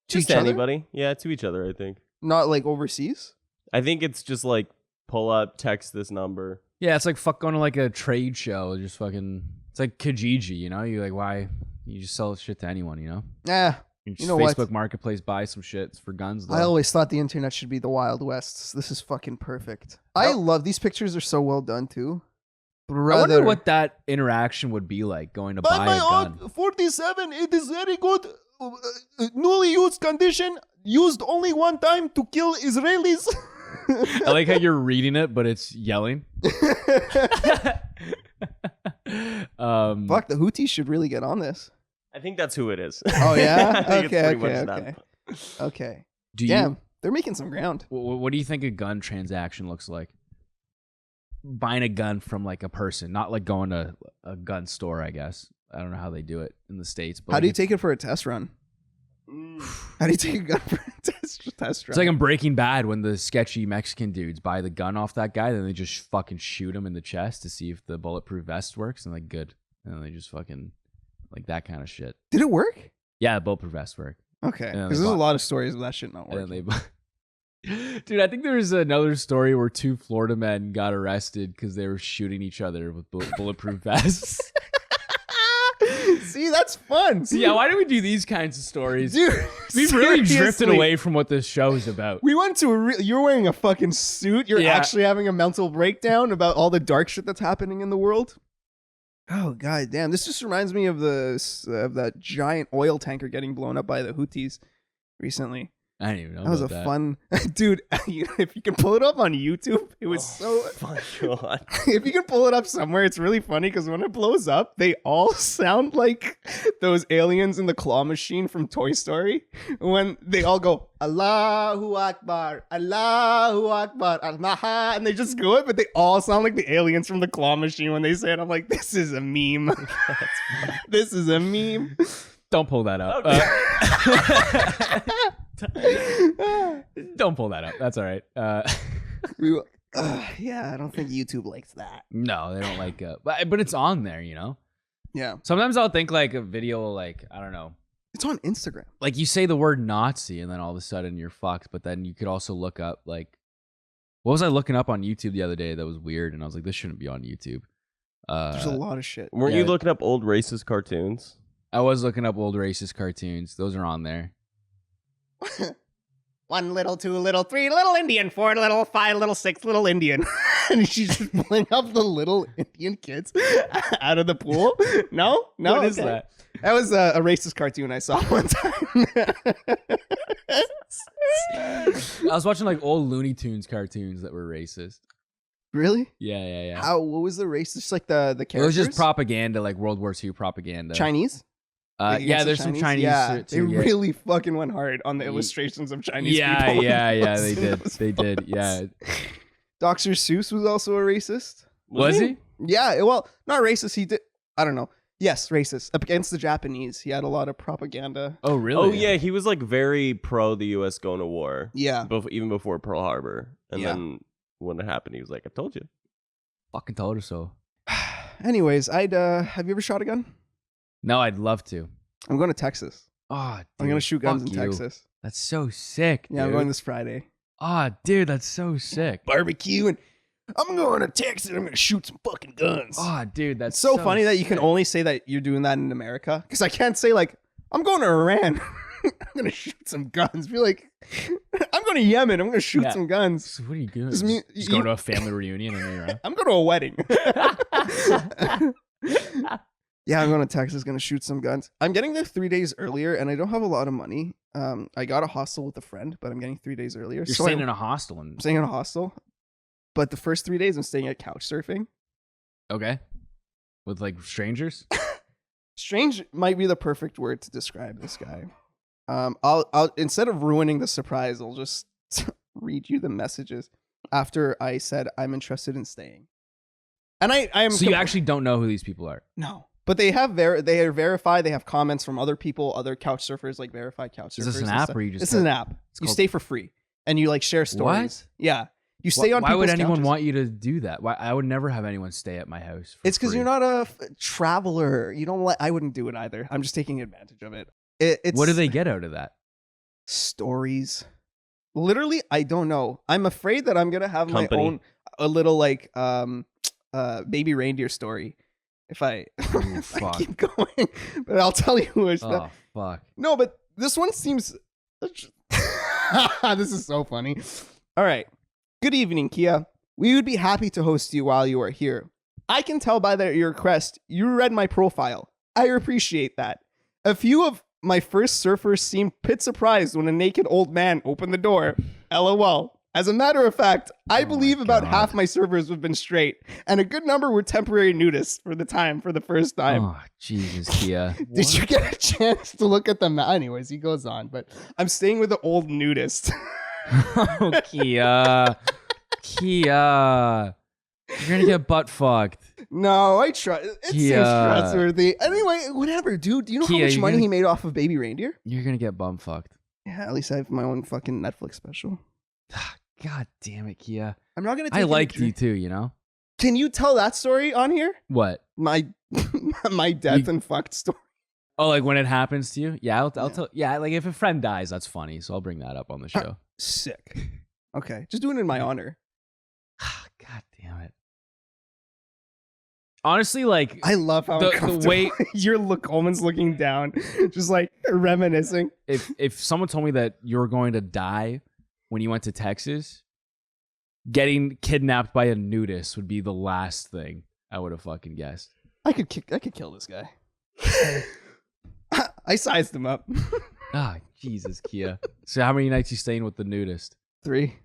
To Just each other? anybody. Yeah, to each other, I think. Not like overseas? I think it's just like pull up, text this number. Yeah, it's like fuck going to like a trade show. Just fucking, it's like Kijiji, you know? You like, why? You just sell shit to anyone, you know? Yeah. You You know Facebook what? Marketplace, buy some shit. It's for guns, though. I always thought the internet should be the Wild West. This is fucking perfect. I love these pictures. Are so well done too. I wonder what that interaction would be like going to buy a gun. 47. It is very good. Newly used condition. Used only one time to kill Israelis. I like how you're reading it, but it's yelling. Fuck, the Houthis should really get on this. I think that's who it is. Oh yeah. I think it's Okay. pretty Okay. much Okay. them. Okay. Do Damn, you? they're making some ground. What do you think a gun transaction looks like? Buying a gun from like a person, not like going to a gun store. I guess I don't know how they do it in the States. But How like do you take it for a test run? How do you take a gun for a test run? It's like in Breaking Bad when the sketchy Mexican dudes buy the gun off that guy, then they just fucking shoot him in the chest to see if the bulletproof vest works, and like good, and then they just fucking like that kind of shit. Did it work? Yeah, the bulletproof vest work. Okay, And then because they there's a bought- lot of stories of that shit not And then working. they Dude, I think there's another story where 2 Florida men got arrested because they were shooting each other with bulletproof vests. See, that's fun. So yeah, why do we do these kinds of stories? Dude, We've really drifted seriously. away from what this show's about. We went to you're wearing a fucking suit. You're Yeah. actually having a mental breakdown about all the dark shit that's happening in the world. Oh god damn! This just reminds me of that giant oil tanker getting blown up by the Houthis recently. I didn't even know That was a about fun dude. If you can pull it up on YouTube, it was so. My God. If you can pull it up somewhere, it's really funny because when it blows up, they all sound like those aliens in the claw machine from Toy Story. When they all go, Allahu Akbar, Allahu Akbar, Allah, and they just go it, but they all sound like the aliens from the claw machine when they say it. I'm like, this is a meme. This is a meme. Don't pull that up. Don't pull that up. That's all right. Yeah, I don't think YouTube likes that. No, they don't like but it's on there, you know? Yeah, Sometimes I'll think like a video like, I don't know. it's on Instagram. Like you say the word Nazi and then all of a sudden you're fucked, but then you could also look up like what was I looking up on YouTube the other day that was weird and I was like this shouldn't be on YouTube. There's a lot of shit. Weren't Yeah. you looking up old racist cartoons? I was looking up old racist cartoons. Those are on there. 1 little, 2 little, 3 little Indian, 4 little, 5 little, 6 little Indian. And she's just pulling up the little Indian kids out of the pool. No? What is Okay. that? That was a racist cartoon I saw one time. I was watching like old Looney Tunes cartoons that were racist. Really? Yeah. How? What was the racist? Just like the characters? It was just propaganda, like World War II propaganda. Chinese? Like Yeah, against the there's some Chinese. Yeah, too, they yeah. really fucking went hard on the Ye- illustrations of Chinese Yeah, people. yeah, they Posting did. those They did. photos. Yeah. Dr. Seuss was also a racist. Was he? Yeah, well, not racist. He did. I don't know. Yes, racist against the Japanese. He had a lot of propaganda. Oh, really? Oh yeah, he was like very pro the U.S. going to war, Yeah. even before Pearl Harbor. And Yeah. then when it happened, he was like, "I told you." Fucking told her so. Anyways, I'd. Have you ever shot a gun? No, I'd love to. I'm going to Texas. Oh, dude, I'm gonna shoot guns in fuck you. Texas. That's so sick. Yeah, I'm dude. going this Friday. Oh, dude, that's so sick. Barbecue and I'm going to Texas. I'm gonna shoot some fucking guns. Oh, dude, that's It's so funny that you can sick. only say that you're doing that in America because I can't say like I'm going to Iran. I'm gonna shoot some guns. Be like, I'm going to Yemen. I'm gonna shoot Yeah. some guns. So what are you doing? Just Just me- going to a family reunion and you're I'm going to a wedding. Yeah, I'm going to Texas. Gonna shoot some guns. I'm getting there 3 days earlier, and I don't have a lot of money. I got a hostel with a friend, but I'm getting 3 days earlier. You're So staying I'm in a hostel and staying in a hostel, but the first 3 days I'm staying at couch surfing. okay, with like strangers. Strange might be the perfect word to describe this guy. I'll instead of ruining the surprise, I'll just read you the messages after I said I'm interested in staying. And I am. So you actually don't know who these people are. no, but they have they are verified. They have comments from other people, other couch surfers, like verified couch surfers. Is this an and app stuff. or you just? This is an app. You called- stay for free, and you like share stories. Yeah, you stay on. Why would people's anyone couches. want you to do that? Why I would never have anyone stay at my house. For It's because free. you're not a traveler. You don't like. I wouldn't do it either. I'm just taking advantage of it. It's What do they get out of that? stories? Literally, I don't know. I'm afraid that I'm gonna have Company. my own a little like baby reindeer story if I, Ooh, if I fuck. keep going. But I'll tell you who it's Oh fuck! no, but this one seems. This is so funny. All right. Good evening, Kia. We would be happy to host you while you are here. I can tell by your request you read my profile. I appreciate that. A few of my first surfers seemed pit surprised when a naked old man opened the door. LOL. As a matter of fact, I Oh believe my about God. half my servers have been straight, and a good number were temporary nudists for the first time. Oh, Jesus, Kia. Did you get a chance to look at them? Anyways, he goes on, but I'm staying with the old nudist. Oh, Kia. Kia. You're going to get butt fucked. No, I try. It seems Kia. trustworthy. Anyway, whatever, dude. Do you know Kia, how much you're money gonna- he made off of Baby Reindeer? You're going to get bum fucked. Yeah, at least I have my own fucking Netflix special. God damn it, Kia. I'm not gonna. Take I any liked dri- you too, you know? Can you tell that story on here? What? My my death and fucked story. Oh, like when it happens to you? Yeah, I'll Yeah. tell. Yeah, like if a friend dies, that's funny. So I'll bring that up on the show. Sick. Okay, just doing it in my honor. God damn it. Honestly, like I love how The uncomfortable way- Coleman's looking down, just like reminiscing. if someone told me that you were going to die when you went to Texas, getting kidnapped by a nudist would be the last thing I would have fucking guessed. I could kill this guy. I sized him up. Ah, Jesus, Kia. So how many nights you staying with the nudist? 3.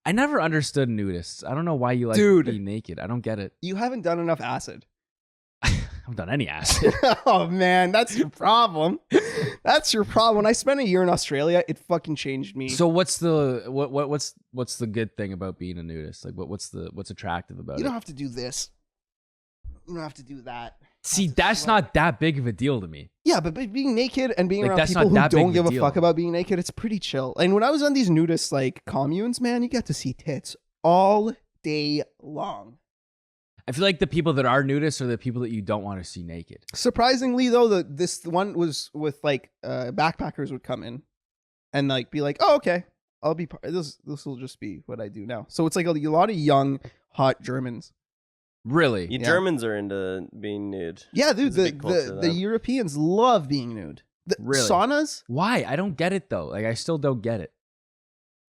I never understood nudists. I don't know why you like Dude. being naked. I don't get it. You haven't done enough acid. I haven't done any acid. Oh man, that's your problem. That's your problem. When I spent a year in Australia, it fucking changed me. So what's the what's the good thing about being a nudist? Like what's attractive about you it? don't have to do this. You don't have to do that. See, have to that's sweat. not that big of a deal to me. Yeah, but being naked and being Like, around that's people not who that big don't of a give a deal. fuck about being naked, it's pretty chill. And when I was on these nudist like communes, man, you get to see tits all day long. I feel like the people that are nudists are the people that you don't want to see naked. Surprisingly, though, this one was with like backpackers would come in and like be like, "Oh, okay, I'll be part. This will just be what I do now." So it's like a lot of young, hot Germans. Really? You Yeah. Germans are into being nude. Yeah, dude, There's a big cult to the that. Europeans love being nude. The Really? saunas, Why? I don't get it though. Like I still don't get it.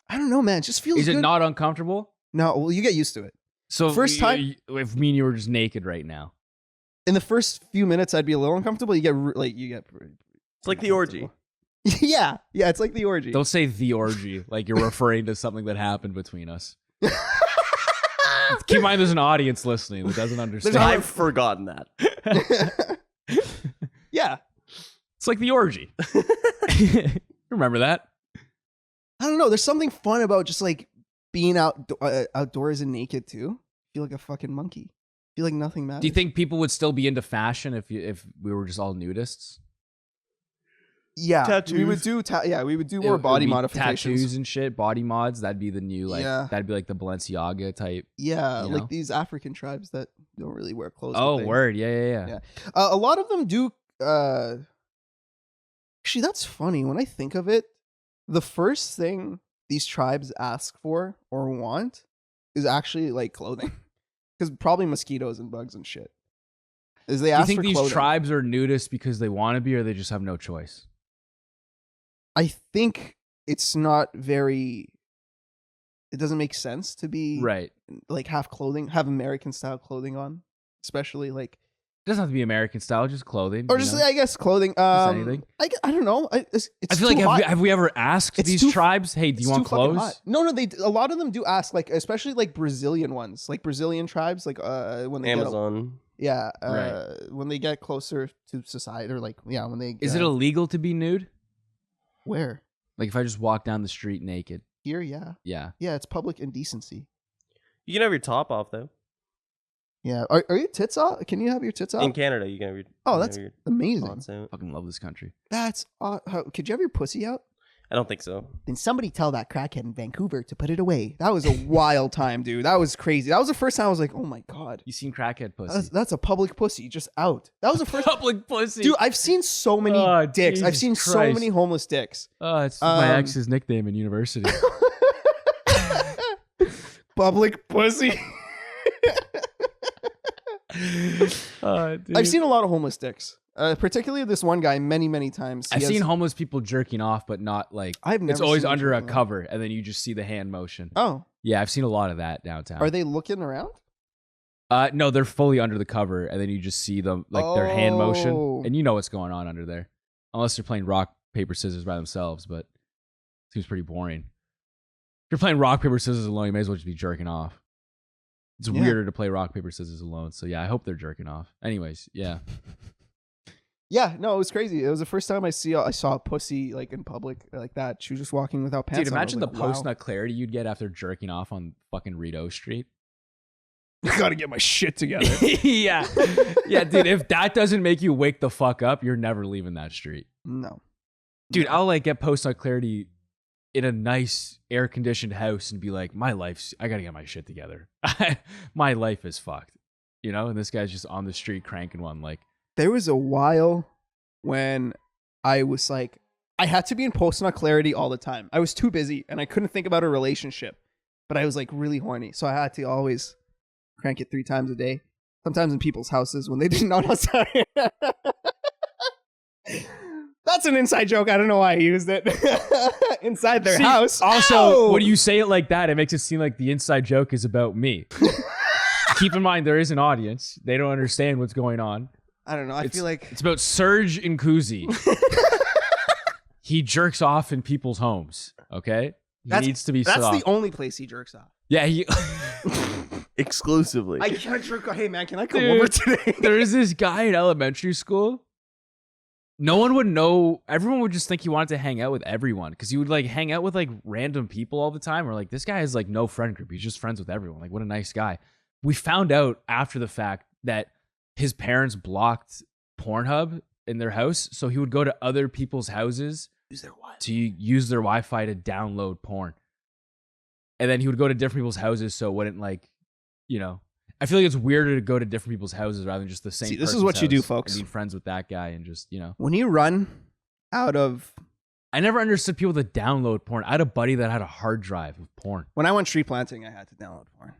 I don't know, man. It just feels Is it good. not uncomfortable? No, well, you get used to it. So First time- if me and you were just naked right now. In the first few minutes, I'd be a little uncomfortable. You get It's like the orgy. yeah, it's like the orgy. Don't say the orgy like you're referring to something that happened between us. Keep in mind there's an audience listening that doesn't understand. I've forgotten that. Yeah, It's like the orgy. Remember that? I don't know. There's something fun about just like being outdoors and naked too. Feel like a fucking monkey. Feel like nothing matters. Do you think people would still be into fashion if we were just all nudists? Yeah, we Tattoos. would do. We would do It more would body be modifications. tattoos and shit, body mods. That'd be the new Yeah. that'd be like the Balenciaga type. Yeah, you like know? these African tribes that don't really wear clothes. but Oh, they- word, yeah. Yeah. A lot of them do. Actually, that's funny. When I think of it, the first thing these tribes ask for or want is actually like clothing, because probably mosquitoes and bugs and shit. Is they Do you ask think for these clothing. tribes are nudists because they want to be, or they just have no choice? I think it's not very. It doesn't make sense to be Right. like have American style clothing on, especially like It doesn't have to be American style, just clothing. or you just know? I guess clothing. anything. I don't know. It's I feel like too hot. have we ever asked It's these too- tribes, hey, do It's you want too fucking clothes? hot. No, a lot of them do ask, like especially like Brazilian ones, like Brazilian tribes, like when they Amazon. when they get closer to society, or like when they Is it illegal to be nude? where Like if I just walk down the street naked? here? Yeah, it's public indecency. You can have your top off though. Yeah, are your tits off? Can you have your tits off? In Canada, you can have your. Oh, you can that's have your amazing. thoughts out. Fucking love this country. That's could you have your pussy out? I don't think so. Then somebody tell that crackhead in Vancouver to put it away. That was a wild time, dude. That was crazy. That was the first time I was like, oh my god, You seen crackhead pussy? that's a public pussy just out. That was the first. Public pussy. Dude, I've seen so many Oh, dicks. I've Jesus seen so Christ. many homeless dicks. Oh, it's my Um, ex's nickname in university. Public pussy. Oh, dude. I've seen a lot of homeless dicks. Particularly this one guy many, many times. I've seen homeless people jerking off, but not like I've never it's always seen under a jerking off. cover, and then you just see the hand motion. Oh, Yeah, I've seen a lot of that downtown. are they looking around? No, they're fully under the cover, and then you just see them like their hand Oh. motion, and you know what's going on under there, unless they're playing rock paper scissors by themselves. But it seems pretty boring. you're playing rock, paper, scissors alone, you may as well just be jerking off. It's weirder to play rock, paper, scissors alone. So yeah, I hope they're jerking off. Anyways, yeah. Yeah, no, it was crazy. It was the first time I saw a pussy like in public like that. She was just walking without pants. Dude, on. imagine the Like, wow. post-nut clarity you'd get after jerking off on fucking Rideau Street. I gotta get my shit together. Yeah. Yeah, dude, if that doesn't make you wake the fuck up, you're never leaving that street. No. Dude, I'll like get post-nut clarity in a nice air-conditioned house and be like, I gotta get my shit together. My life is fucked. You know? And this guy's just on the street cranking one. Like, There was a while when I was like, I had to be in post-nut clarity all the time. I was too busy and I couldn't think about a relationship, but I was like really horny. So I had to always crank it 3 times a day. Sometimes in people's houses when they didn't know. Sorry. That's an inside joke. I don't know why I used it. Inside their house. Also, Ow! when you say it like that, it makes it seem like the inside joke is about me. Keep in mind, there is an audience. They don't understand what's going on. I don't know. I feel like It's about Serge and Kuzi. He jerks off in people's homes, okay? He needs to be that's soft. the only place he jerks off. Yeah, he... Exclusively. I can't jerk off. Hey man, can I come Dude, over today? There is this guy in elementary school. No one would know. Everyone would just think he wanted to hang out with everyone because he would like hang out with like random people all the time. Or like, this guy has like no friend group. He's just friends with everyone. Like, what a nice guy. We found out after the fact that his parents blocked Pornhub in their house. So he would go to other people's houses to use their Wi-Fi to download porn. And then he would go to different people's houses so it wouldn't like, you know, I feel like it's weirder to go to different people's houses rather than just the same. See, this is what you do, house folks. And be friends with that guy and just, you know. When you run out of... I never understood people that download porn. I had a buddy that had a hard drive of porn. When I went tree planting, I had to download porn.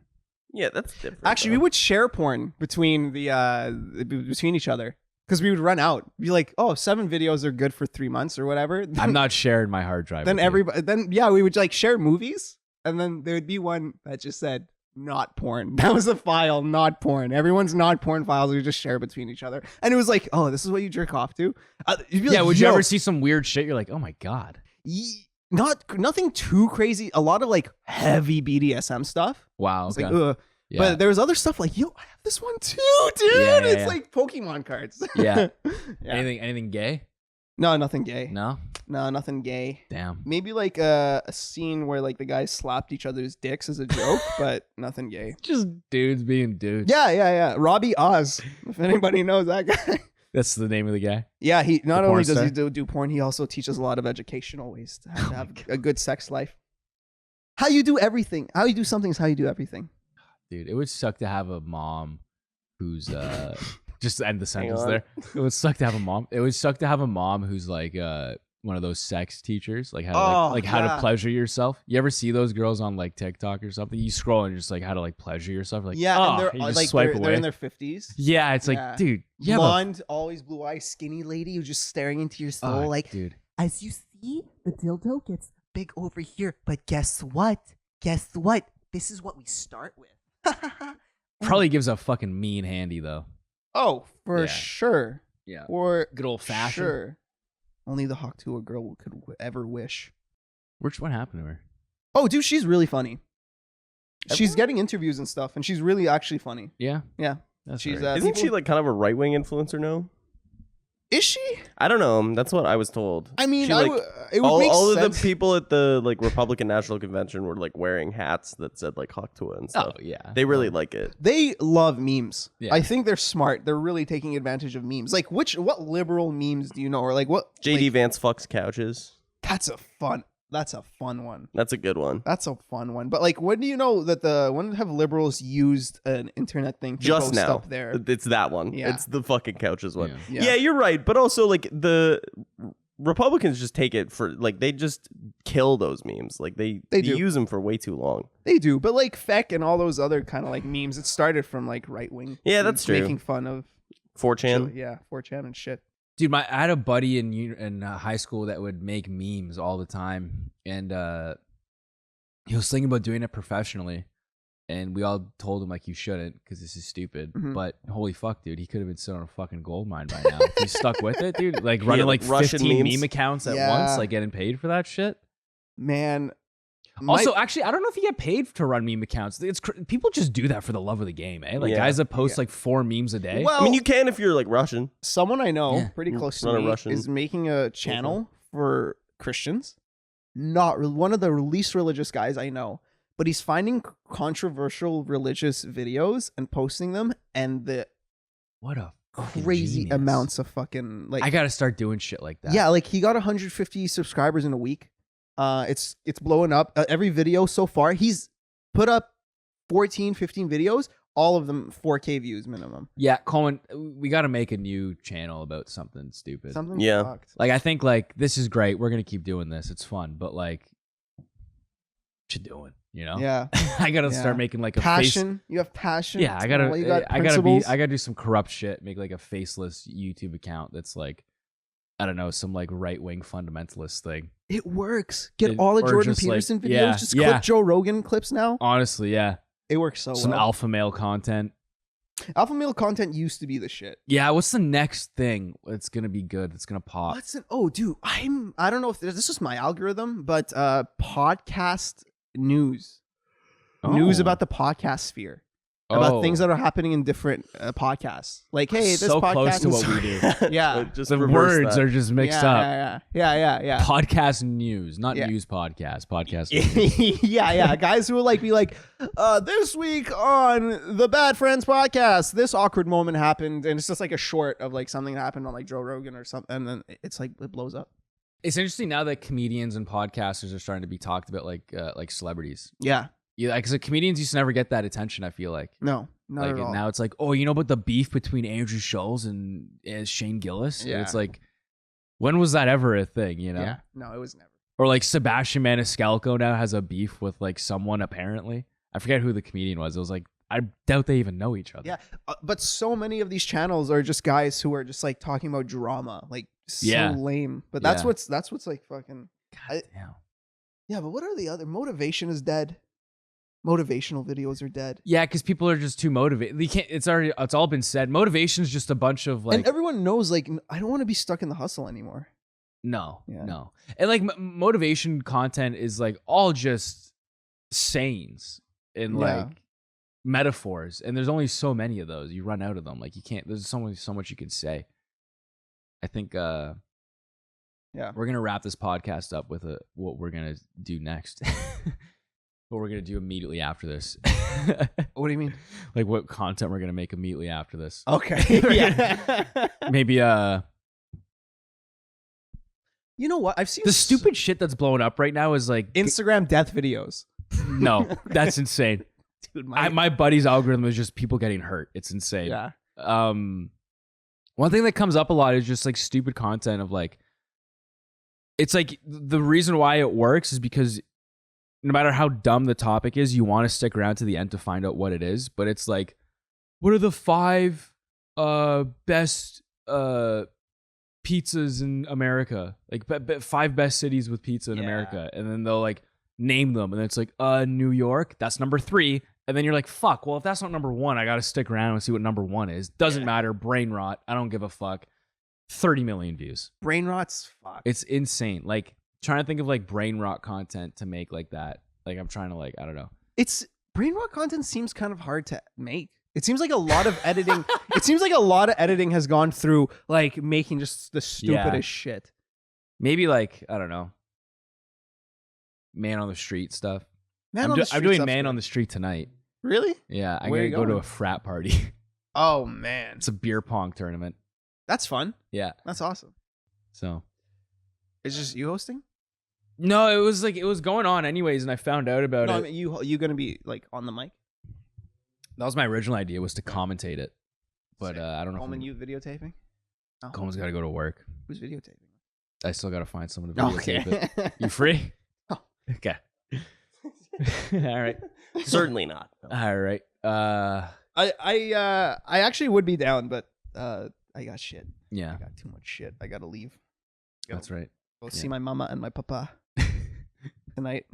Yeah, that's different. Actually, we would share porn between between each other because we would run out. Be like, oh, 7 videos are good for 3 months or whatever. I'm not sharing my hard drive. Then with you. everybody, we would like share movies, and then there would be one that just said not porn. That was a file, not porn. Everyone's not porn files we just share between each other, and it was like, oh, this is what you jerk off to. You'd be Yeah, like, would you yo, ever see some weird shit? You're like, oh my God. Nothing too crazy. A lot of like heavy BDSM stuff. Wow. It's Okay. like, ugh. Yeah. But there was other stuff like, yo, I have this one too, dude. Yeah, It's yeah. like Pokemon cards. Yeah. Yeah. Anything gay? No, nothing gay. No? No, nothing gay. Damn. Maybe like a scene where like the guys slapped each other's dicks as a joke, but nothing gay. Just dudes being dudes. Yeah. Robbie Oz, if anybody knows that guy. That's the name of the guy. Yeah, he not The only porn does he star? do porn, he also teaches a lot of educational ways to have a good sex life. How you do everything. How you do something is how you do everything. Dude, it would suck to have a mom who's just to end the sentence on. there. It would suck to have a mom. It would suck to have a mom who's like one of those sex teachers, like how to, how yeah. to pleasure yourself. You ever see those girls on like TikTok or something? You scroll and just like how to like pleasure yourself. Like, Yeah, oh, and they're you just like swipe they're away. in their 50s. Yeah, it's like, Yeah. dude, you have a- Blonde, always blue eyes, skinny lady who's just staring into your soul oh, like, dude. as you see, the dildo gets big over here. But guess what? This is what we start with. Probably gives a fucking mean handy though. Oh, for Yeah. sure. Yeah. For Good old fashioned. sure. Only the Hawktua girl could ever wish. What happened to her? Oh, dude, she's really funny. She's getting interviews and stuff, and she's really actually funny. Yeah. Yeah. That's She's right. Isn't she people- like kind of a right wing influencer now? Is she? I don't know. That's what I was told. I mean, She, like, it would make all sense. of the people at the like Republican National Convention were like wearing hats that said like Hawktua and Oh stuff. yeah. They really like it. They love memes. Yeah. I think they're smart. They're really taking advantage of memes. Like, what liberal memes do you know, or like what? JD like, Vance fucks couches. That's a fun one. That's a good one. That's a fun one. But like, when do you know that when have liberals used an internet thing to Just post now, up there? it's that one. Yeah. It's the fucking couches one. Yeah. Yeah. you're right. But also, like the Republicans just take it for like they just kill those memes. Like they do. use them for way too long. They do, but like feck and all those other kind of like memes, it started from like right wing. Yeah, that's true. Making fun of 4chan. yeah, 4chan and shit. Dude, I had a buddy in high school that would make memes all the time, and he was thinking about doing it professionally, and we all told him like, you shouldn't because this is stupid. Mhm. But holy fuck, dude, he could have been sitting on a fucking gold mine by now. If he stuck with it, dude. Like running like like Russian 15 memes. meme accounts at Yeah. once, like getting paid for that shit. Man, Also, actually, I don't know if you get paid to run meme accounts. People just do that for the love of the game, eh? Like Yeah. guys that post like 4 memes a day. Well, I mean, you can if you're like Russian. someone I know Yeah. pretty close to Run a me Russian is making a channel for Christians. Not one of the least religious guys I know, but he's finding controversial religious videos and posting them, and the What a fucking crazy genius. amounts of fucking like I gotta start doing shit like that. yeah, like he got 150 subscribers in a week. It's blowing up. Every video so far, he's put up 14, 15 videos, all of them 4K views minimum. Yeah, Coleman, we gotta make a new channel about something stupid. Something Yeah. fucked. Like I think like this is great. We're gonna keep doing this. It's fun, but like, what you doing? You know? Yeah. I gotta Yeah. start making like a Passion. You have passion. Yeah, I gotta. You got I principles. gotta do some corrupt shit. Make like a faceless YouTube account that's like, I don't know, some like right wing fundamentalist thing. It works. Get It- all the or Jordan just, like, Peterson videos. yeah, Just yeah. clip Joe Rogan clips now. Honestly, yeah, It works so some well. alpha male content. Alpha male content used to be the shit. Yeah, what's the next thing that's gonna be good? That's gonna pop. What's an dude? I don't know if this is my algorithm, but podcast news. News Oh. about the podcast sphere. About things that are happening in different podcasts. Like, hey, this so podcast close to is what we do. Yeah. Just The reverse words that. are just mixed yeah, up. Yeah. Podcast news, not Yeah. news podcast. Podcast. news. yeah. Guys who will like be like, this week on the Bad Friends podcast, this awkward moment happened, and it's just like a short of like something that happened on like Joe Rogan or something, and then it's like it blows up. It's interesting now that comedians and podcasters are starting to be talked about like celebrities. Yeah. Yeah, because the comedians used to never get that attention. I feel like. No, not Like at all. now it's like, oh, you know about the beef between Andrew Schulz and Shane Gillis? And Yeah. it's like, when was that ever a thing, you know? Yeah. No, it was never. Or like Sebastian Maniscalco now has a beef with like someone apparently. I forget who the comedian was. It was like, I doubt they even know each other. Yeah, but so many of these channels are just guys who are just like talking about drama, like so Yeah. lame. But that's Yeah. what's like fucking. God damn. Yeah, but what are the other? Motivation is dead. Motivational videos are dead. Yeah, because people are just too motivated. They can't. It's all been said. Motivation is just a bunch of like. And everyone knows, like, I don't want to be stuck in the hustle anymore. No, Yeah. no. And like motivation content is like all just sayings and Yeah. like metaphors. And there's only so many of those. You run out of them. Like you can't, there's so much you can say. I think Yeah. we're going to wrap this podcast up with what we're going to do next. What we're going to do immediately after this. What do you mean? Like what content we're going to make immediately after this. Okay. Yeah. Maybe You know what? I've seen the stupid shit that's blowing up right now is like Instagram death videos. no, that's insane. Dude, My buddy's algorithm is just people getting hurt. It's insane. yeah. One thing that comes up a lot is just like stupid content of like, it's like the reason why it works is because no matter how dumb the topic is, you want to stick around to the end to find out what it is. But it's like, what are the 5 best pizzas in America? Like 5 best cities with pizza in Yeah. America. And then they'll like name them. And then it's like, New York, that's number 3. And then you're like, fuck, well, if that's not number 1, I got to stick around and see what number 1 is. Doesn't matter. Brain rot. I don't give a fuck. 30 million views. Brain rot's fuck. It's insane. Like trying to think of like brain rot content to make like that. Like I'm trying to like, I don't know. It's brain rot content seems kind of hard to make. It seems like a lot of editing. It seems like a lot of editing has gone through like making just the stupidest shit. Maybe like, I don't know. Man on the street stuff. Man I'm doing man on the street tonight. Really? Yeah, I'm Where gonna you go to going? a frat party. Oh man, It's a beer pong tournament. that's fun. Yeah. That's awesome. So It's just you hosting? no, it was going on anyways, and I found out about No, it. I mean you gonna be like on the mic? That was my original idea, was to commentate it. But I don't know. Coleman, you videotaping? Oh, Coleman's got to go to work. who's videotaping? I still got to find someone to Oh, videotape okay. it. You free? Oh. Okay. All right. Certainly not. All right. I actually would be down, but I got shit. Yeah, I got too much shit. I gotta leave. that's right. Go see my mama and my papa tonight.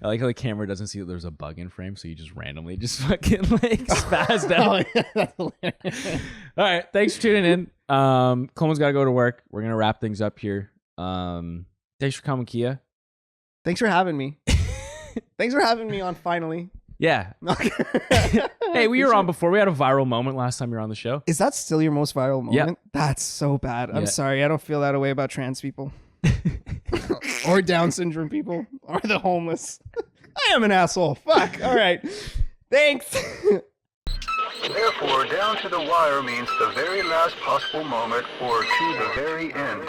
I like how the camera doesn't see that there's a bug in frame, so you just randomly just fucking like spazzed out. That's hilarious. All right, thanks for tuning in. Coleman's got to go to work. We're gonna wrap things up here. Thanks for coming, Kia. Thanks for having me. Thanks for having me on finally. Yeah. Hey, we were on before. We had a viral moment last time you were on the show. Is that still your most viral moment? That's so bad. I'm Yeah. sorry. I don't feel that way about trans people. Or Down syndrome people. Or the homeless. I am an asshole. Fuck. All right. Thanks. Therefore, down to the wire means the very last possible moment or to the very end.